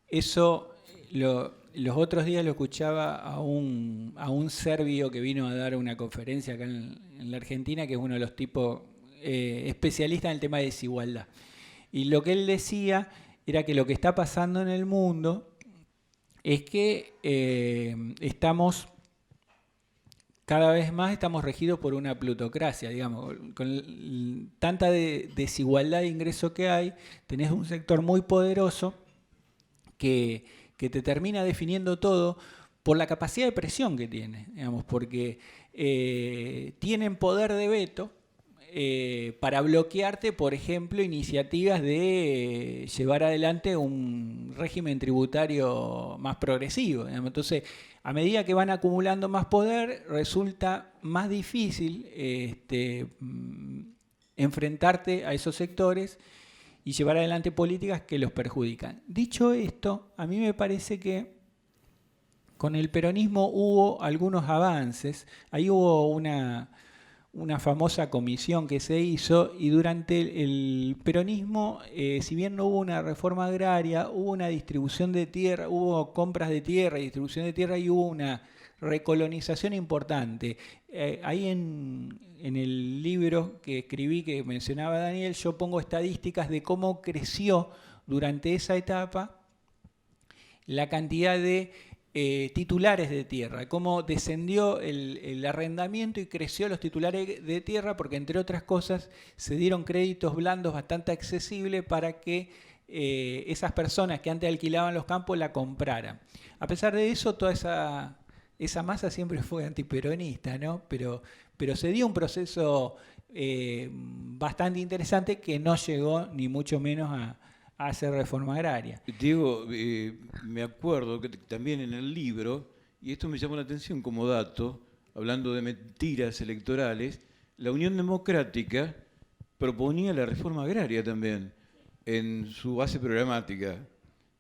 eso, los otros días lo escuchaba a un serbio que vino a dar una conferencia acá en la Argentina, que es uno de los tipos especialistas en el tema de desigualdad. Y lo que él decía era que lo que está pasando en el mundo es que cada vez más estamos regidos por una plutocracia, digamos, con tanta desigualdad de ingreso que hay, tenés un sector muy poderoso que te termina definiendo todo por la capacidad de presión que tiene, digamos, porque tienen poder de veto para bloquearte, por ejemplo, iniciativas de llevar adelante un régimen tributario más progresivo, digamos. Entonces, a medida que van acumulando más poder, resulta más difícil enfrentarte a esos sectores y llevar adelante políticas que los perjudican. Dicho esto, a mí me parece que con el peronismo hubo algunos avances. Ahí hubo una famosa comisión que se hizo, y durante el peronismo, si bien no hubo una reforma agraria, hubo una distribución de tierra, hubo compras de tierra y distribución de tierra, y hubo una recolonización importante. Ahí en el libro que escribí, que mencionaba Daniel, yo pongo estadísticas de cómo creció durante esa etapa la cantidad de titulares de tierra, cómo descendió el arrendamiento y creció los titulares de tierra, porque entre otras cosas se dieron créditos blandos bastante accesibles para que esas personas que antes alquilaban los campos la compraran. A pesar de eso, toda esa masa siempre fue antiperonista, ¿no? Pero se dio un proceso bastante interesante que no llegó ni mucho menos a hacer reforma agraria. Diego, me acuerdo que también en el libro, y esto me llamó la atención como dato, hablando de mentiras electorales, la Unión Democrática proponía la reforma agraria también en su base programática.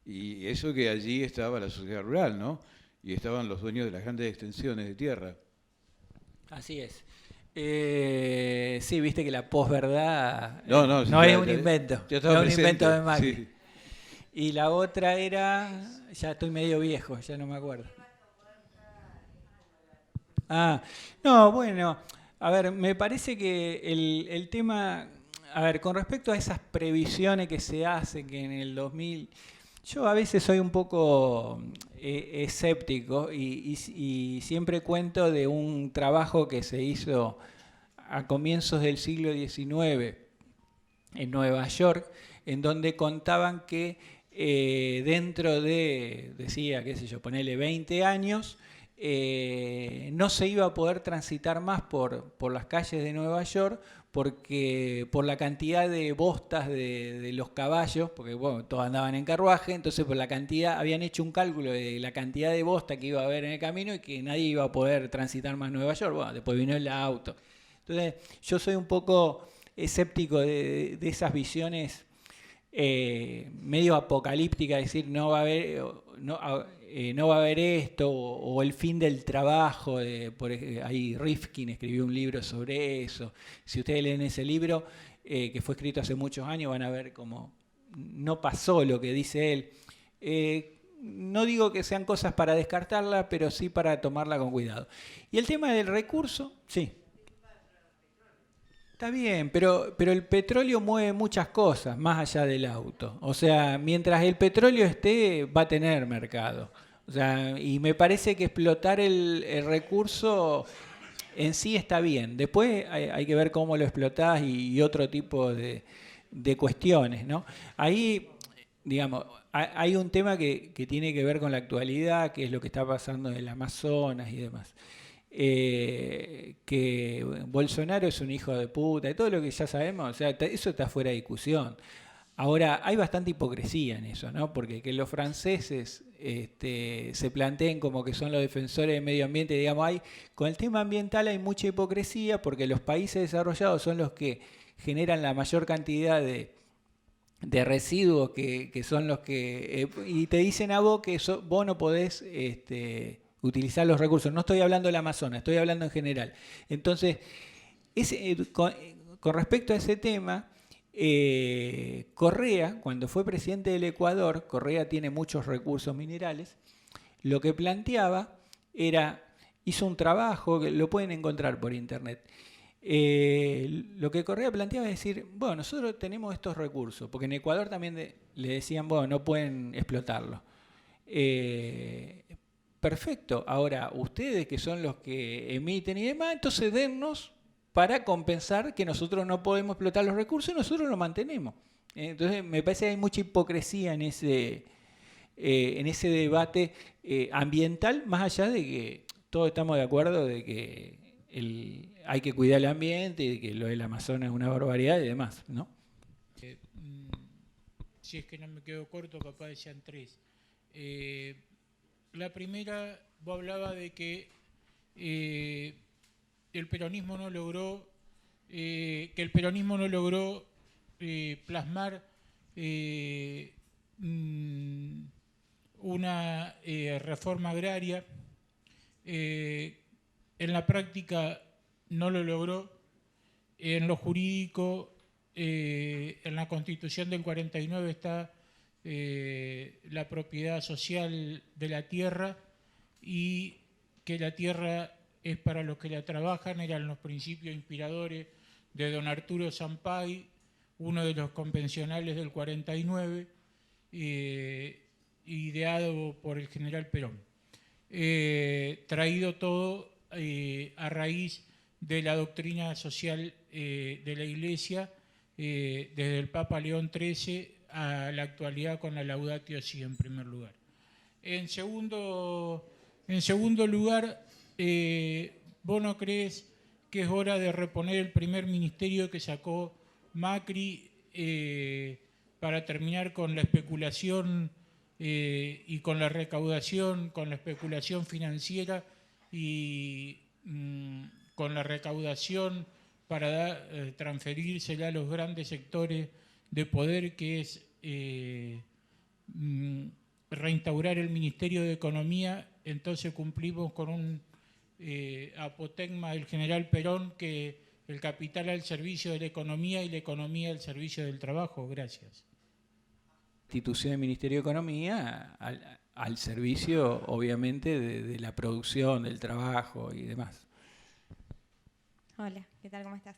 Y eso que allí estaba la sociedad rural, ¿no? Y estaban los dueños de las grandes extensiones de tierra. Así es. Sí, viste que la posverdad no es un invento. No es un invento de Macri. Sí. Y la otra era, ya estoy medio viejo, ya no me acuerdo. No, bueno, a ver, me parece que el tema, a ver, con respecto a esas previsiones que se hacen, que en el 2000, yo a veces soy un poco escéptico y siempre cuento de un trabajo que se hizo a comienzos del siglo XIX en Nueva York, en donde contaban que dentro de, decía, qué sé yo, ponele 20 años, no se iba a poder transitar más por las calles de Nueva York, porque por la cantidad de bostas de los caballos, porque bueno, todos andaban en carruaje, entonces por la cantidad, habían hecho un cálculo de la cantidad de bosta que iba a haber en el camino y que nadie iba a poder transitar más Nueva York. Bueno, después vino el auto. Entonces yo soy un poco escéptico de esas visiones medio apocalípticas, es decir, no va a haber esto, o el fin del trabajo. Ahí Rifkin escribió un libro sobre eso. Si ustedes leen ese libro, que fue escrito hace muchos años, van a ver cómo no pasó lo que dice él. No digo que sean cosas para descartarla, pero sí para tomarla con cuidado. Y el tema del recurso, sí. Está bien, pero el petróleo mueve muchas cosas más allá del auto. O sea, mientras el petróleo esté, va a tener mercado. O sea, y me parece que explotar el recurso en sí está bien. Después hay que ver cómo lo explotás y otro tipo de cuestiones, ¿no? Ahí digamos, hay un tema que tiene que ver con la actualidad, que es lo que está pasando en el Amazonas y demás. Que Bolsonaro es un hijo de puta y todo lo que ya sabemos, o sea, eso está fuera de discusión. Ahora, hay bastante hipocresía en eso, ¿no? Porque que los franceses se planteen como que son los defensores del medio ambiente, digamos, con el tema ambiental hay mucha hipocresía porque los países desarrollados son los que generan la mayor cantidad de residuos que son los que... y te dicen a vos que vos no podés utilizar los recursos. No estoy hablando del Amazonas, estoy hablando en general. Entonces, con respecto a ese tema, Correa, cuando fue presidente del Ecuador, Correa tiene muchos recursos minerales, lo que planteaba era, hizo un trabajo, que lo pueden encontrar por internet. Lo que Correa planteaba es decir, bueno, nosotros tenemos estos recursos, porque en Ecuador también le decían, bueno, no pueden explotarlo. Perfecto, ahora ustedes que son los que emiten y demás, entonces dennos para compensar que nosotros no podemos explotar los recursos y nosotros los mantenemos. Entonces me parece que hay mucha hipocresía en ese debate ambiental, más allá de que todos estamos de acuerdo de que hay que cuidar el ambiente y que lo del Amazonas es una barbaridad y demás, ¿no? Si es que no me quedo corto, capaz decían tres. La primera, vos hablaba de que el peronismo no logró plasmar una reforma agraria. En la práctica no lo logró. En lo jurídico, en la Constitución del 49 está la propiedad social de la tierra y que la tierra es para los que la trabajan, eran los principios inspiradores de don Arturo Sampay, uno de los convencionales del 49, ideado por el general Perón. Traído todo a raíz de la doctrina social de la Iglesia, desde el Papa León XIII a la actualidad con la Laudatio Si en primer lugar. En segundo lugar, ¿vos no crees que es hora de reponer el primer ministerio que sacó Macri para terminar con la especulación y con la recaudación, con la especulación financiera y con la recaudación para transferírsela a los grandes sectores de poder, que es reinstaurar el Ministerio de Economía? Entonces cumplimos con un apotegma del general Perón, que el capital al servicio de la economía y la economía al servicio del trabajo. Gracias. Institución del Ministerio de Economía al servicio, obviamente, de la producción, del trabajo y demás. Hola, ¿qué tal? ¿Cómo estás?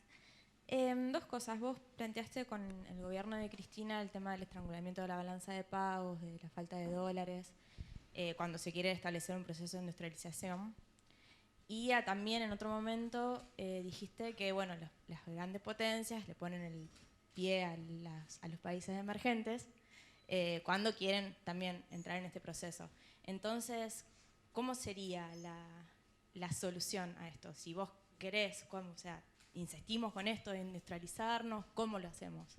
Dos cosas. Vos planteaste con el gobierno de Cristina el tema del estrangulamiento de la balanza de pagos, de la falta de dólares, cuando se quiere establecer un proceso de industrialización. Y también en otro momento dijiste que bueno, las grandes potencias le ponen el pie a los países emergentes cuando quieren también entrar en este proceso. Entonces, ¿cómo sería la solución a esto? Si vos querés, ¿cómo? O sea, insistimos con esto de industrializarnos, ¿cómo lo hacemos?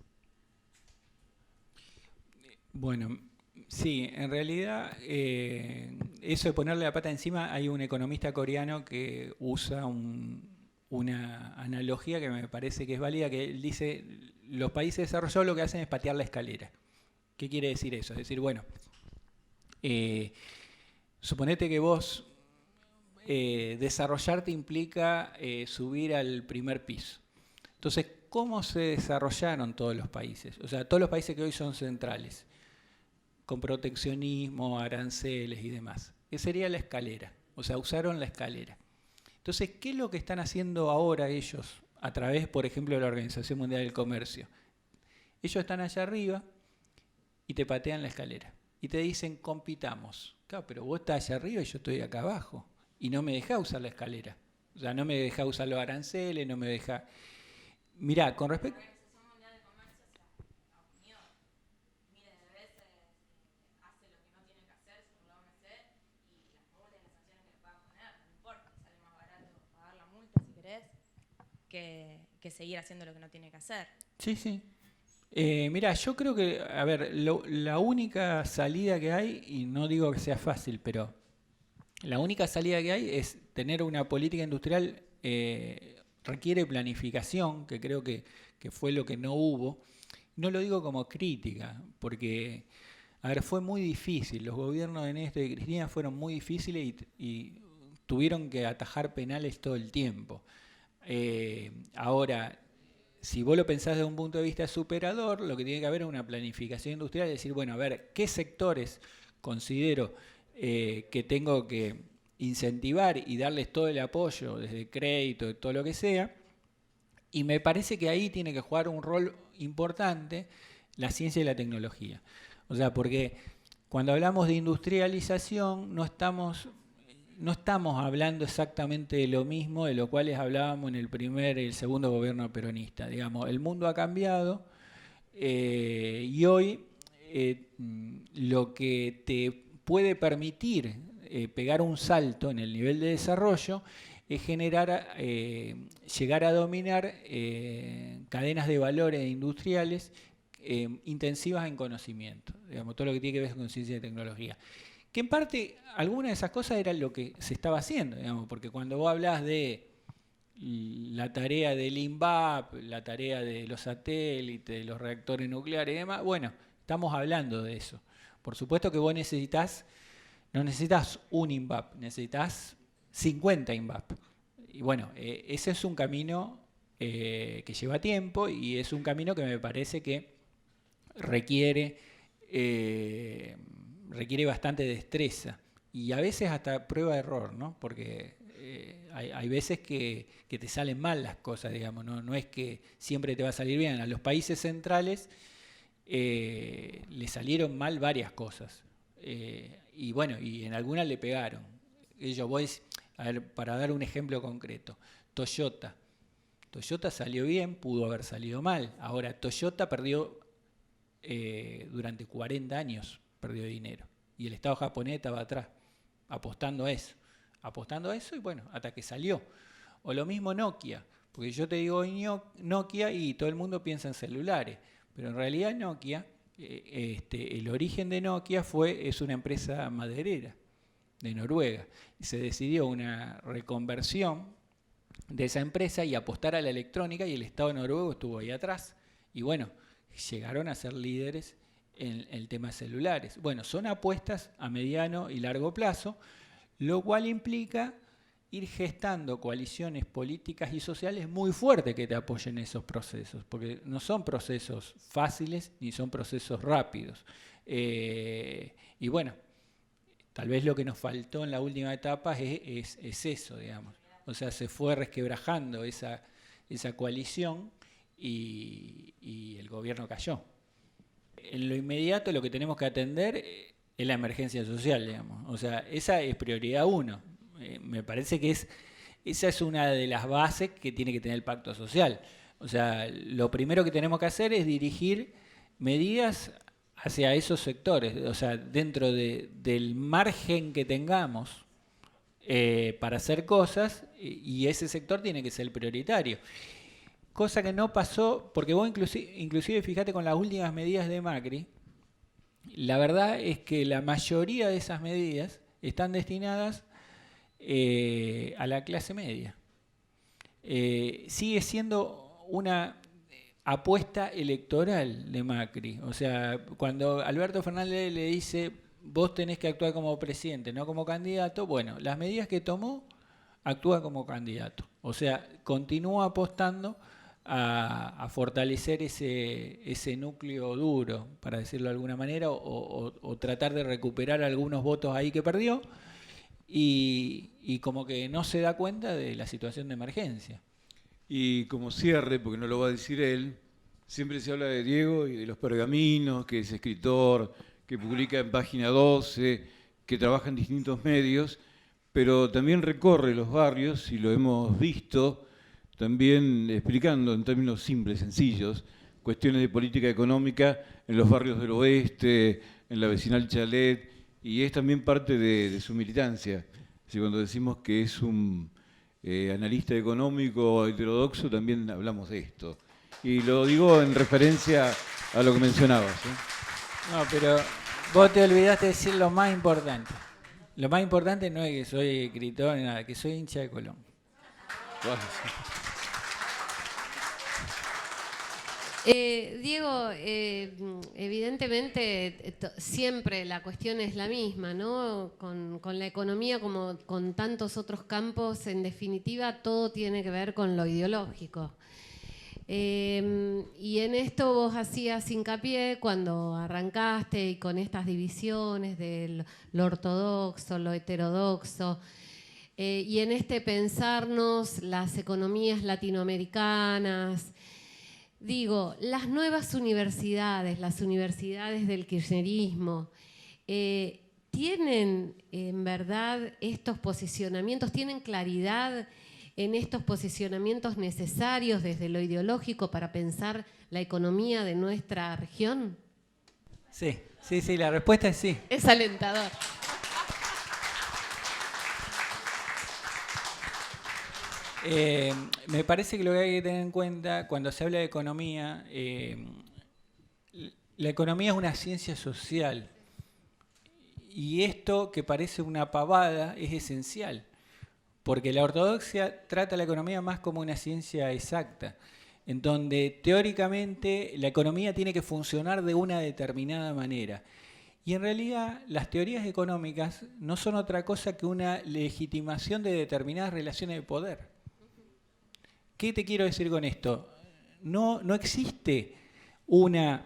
Bueno, sí, en realidad eso de ponerle la pata encima, hay un economista coreano que usa una analogía que me parece que es válida, que él dice, los países desarrollados lo que hacen es patear la escalera. ¿Qué quiere decir eso? Es decir, bueno, suponete que vos desarrollarte implica subir al primer piso. Entonces, ¿cómo se desarrollaron todos los países? O sea, todos los países que hoy son centrales, con proteccionismo, aranceles y demás. ¿Qué sería la escalera? O sea, usaron la escalera. Entonces, ¿qué es lo que están haciendo ahora ellos a través, por ejemplo, de la Organización Mundial del Comercio? Ellos están allá arriba y te patean la escalera y te dicen, compitamos. Claro, pero vos estás allá arriba y yo estoy acá abajo y no me dejás usar la escalera. O sea, no me dejás usar los aranceles, no me dejás... Mirá, con respecto... que seguir haciendo lo que no tiene que hacer. Sí, sí. Mira, yo creo que, a ver, la única salida que hay, y no digo que sea fácil, pero la única salida que hay es tener una política industrial, requiere planificación, que creo que fue lo que no hubo. No lo digo como crítica, porque, a ver, fue muy difícil. Los gobiernos de Néstor y Cristina fueron muy difíciles y tuvieron que atajar penales todo el tiempo. Ahora, si vos lo pensás desde un punto de vista superador, lo que tiene que haber es una planificación industrial, es decir, bueno, a ver, ¿qué sectores considero que tengo que incentivar y darles todo el apoyo, desde crédito, todo lo que sea? Y me parece que ahí tiene que jugar un rol importante la ciencia y la tecnología. O sea, porque cuando hablamos de industrialización no estamos hablando exactamente de lo mismo de lo cual hablábamos en el primer y el segundo gobierno peronista. Digamos, el mundo ha cambiado y hoy lo que te puede permitir pegar un salto en el nivel de desarrollo es llegar a dominar cadenas de valores industriales intensivas en conocimiento, digamos, todo lo que tiene que ver con ciencia y tecnología. Que en parte, algunas de esas cosas eran lo que se estaba haciendo, digamos, porque cuando vos hablas de la tarea del INVAP, la tarea de los satélites, de los reactores nucleares y demás, bueno, estamos hablando de eso. Por supuesto que vos no necesitas un INVAP, necesitas 50 INVAP. Y bueno, ese es un camino que lleva tiempo y es un camino que me parece que requiere bastante destreza y a veces hasta prueba de error, ¿no? Porque hay veces que te salen mal las cosas, digamos, no es que siempre te va a salir bien. A los países centrales le salieron mal varias cosas y bueno, y en algunas le pegaron. A ver, para dar un ejemplo concreto, Toyota salió bien, pudo haber salido mal. Ahora, Toyota perdió durante 40 años, perdió dinero. Y el Estado japonés estaba atrás, apostando a eso y bueno, hasta que salió. O lo mismo Nokia, porque yo te digo Nokia y todo el mundo piensa en celulares, pero en realidad Nokia, el origen de Nokia es una empresa maderera de Noruega. Y se decidió una reconversión de esa empresa y apostar a la electrónica y el Estado noruego estuvo ahí atrás. Y bueno, llegaron a ser líderes en el tema de celulares. Bueno, son apuestas a mediano y largo plazo, lo cual implica ir gestando coaliciones políticas y sociales muy fuertes que te apoyen esos procesos, porque no son procesos fáciles ni son procesos rápidos. Y bueno, tal vez lo que nos faltó en la última etapa es eso, digamos. O sea, se fue resquebrajando esa coalición y el gobierno cayó. En lo inmediato lo que tenemos que atender es la emergencia social, digamos. O sea, esa es prioridad 1. Me parece que esa es una de las bases que tiene que tener el pacto social. O sea, lo primero que tenemos que hacer es dirigir medidas hacia esos sectores, o sea, dentro del margen que tengamos para hacer cosas, y ese sector tiene que ser prioritario. Cosa que no pasó, porque vos inclusive fíjate con las últimas medidas de Macri, la verdad es que la mayoría de esas medidas están destinadas a la clase media. Sigue siendo una apuesta electoral de Macri. O sea, cuando Alberto Fernández le dice vos tenés que actuar como presidente, no como candidato, bueno, las medidas que tomó, actúa como candidato. O sea, continúa apostando a fortalecer ese núcleo duro, para decirlo de alguna manera, o tratar de recuperar algunos votos ahí que perdió, y como que no se da cuenta de la situación de emergencia. Y como cierre, porque no lo va a decir él, siempre se habla de Diego y de los pergaminos, que es escritor, que publica en Página 12, que trabaja en distintos medios, pero también recorre los barrios, y lo hemos visto, también explicando en términos simples, sencillos, cuestiones de política económica en los barrios del oeste, en la vecinal Chalet, y es también parte de su militancia. Así, cuando decimos que es un analista económico heterodoxo, también hablamos de esto. Y lo digo en referencia a lo que mencionabas. No, pero vos te olvidaste de decir lo más importante. Lo más importante no es que soy escritor ni nada, que soy hincha de Colón. Diego, evidentemente siempre la cuestión es la misma, ¿no? Con la economía como con tantos otros campos, en definitiva todo tiene que ver con lo ideológico. Y en esto vos hacías hincapié cuando arrancaste y con estas divisiones de lo ortodoxo, lo heterodoxo, y en este pensarnos las economías latinoamericanas. Digo, las nuevas universidades, las universidades del kirchnerismo, ¿tienen en verdad estos posicionamientos, tienen claridad en estos posicionamientos necesarios desde lo ideológico para pensar la economía de nuestra región? Sí, la respuesta es sí. Es alentador. Me parece que lo que hay que tener en cuenta cuando se habla de economía, la economía es una ciencia social y esto que parece una pavada es esencial, porque la ortodoxia trata la economía más como una ciencia exacta, en donde teóricamente la economía tiene que funcionar de una determinada manera. Y en realidad las teorías económicas no son otra cosa que una legitimación de determinadas relaciones de poder. ¿Qué te quiero decir con esto? No existe una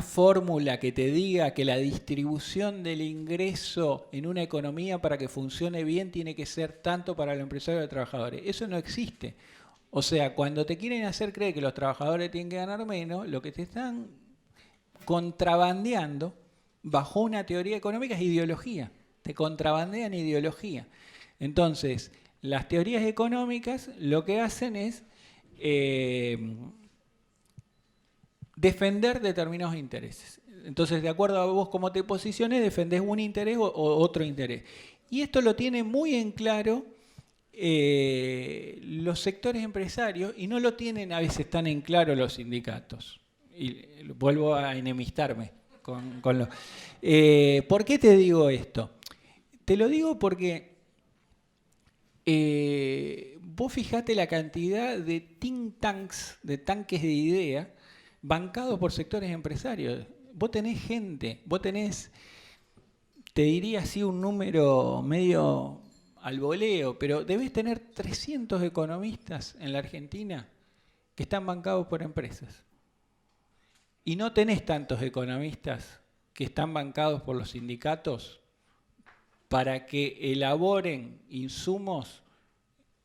fórmula que te diga que la distribución del ingreso en una economía para que funcione bien tiene que ser tanto para los empresarios y los trabajadores. Eso no existe. O sea, cuando te quieren hacer creer que los trabajadores tienen que ganar menos, lo que te están contrabandeando bajo una teoría económica es ideología. Te contrabandean ideología. Entonces, las teorías económicas lo que hacen es defender determinados intereses. Entonces, de acuerdo a vos cómo te posiciones, defendés un interés o otro interés. Y esto lo tienen muy en claro los sectores empresarios y no lo tienen a veces tan en claro los sindicatos. Y vuelvo a enemistarme con lo... ¿Por qué te digo esto? Te lo digo porque vos fijate la cantidad de think tanks, de tanques de idea, bancados por sectores empresarios. Vos tenés gente, vos tenés, te diría así un número medio al voleo, pero debes tener 300 economistas en la Argentina que están bancados por empresas. Y no tenés tantos economistas que están bancados por los sindicatos para que elaboren insumos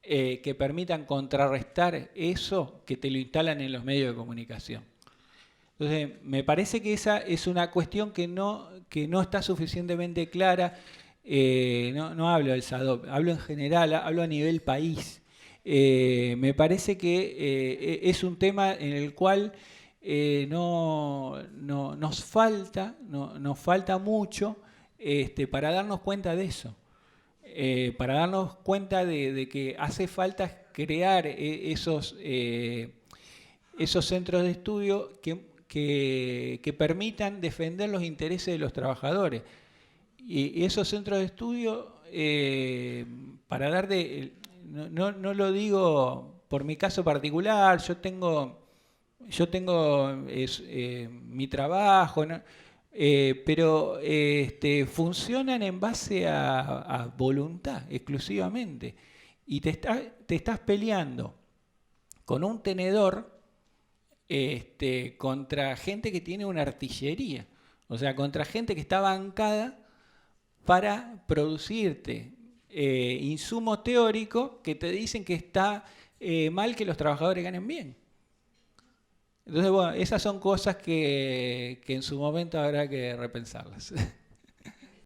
que permitan contrarrestar eso que te lo instalan en los medios de comunicación. Entonces, me parece que esa es una cuestión que no está suficientemente clara. No hablo del SADOP, hablo en general, hablo a nivel país. Me parece que es un tema en el cual nos falta mucho para darnos cuenta de eso. Para darnos cuenta de que hace falta crear esos centros de estudio que permitan defender los intereses de los trabajadores. Y esos centros de estudio, para dar no lo digo por mi caso particular, yo tengo mi trabajo, ¿no? Pero funcionan en base a voluntad exclusivamente. Y te estás peleando con un tenedor contra gente que tiene una artillería. O sea, contra gente que está bancada para producirte insumo teórico que te dicen que está mal que los trabajadores ganen bien. Entonces, bueno, esas son cosas que en su momento habrá que repensarlas.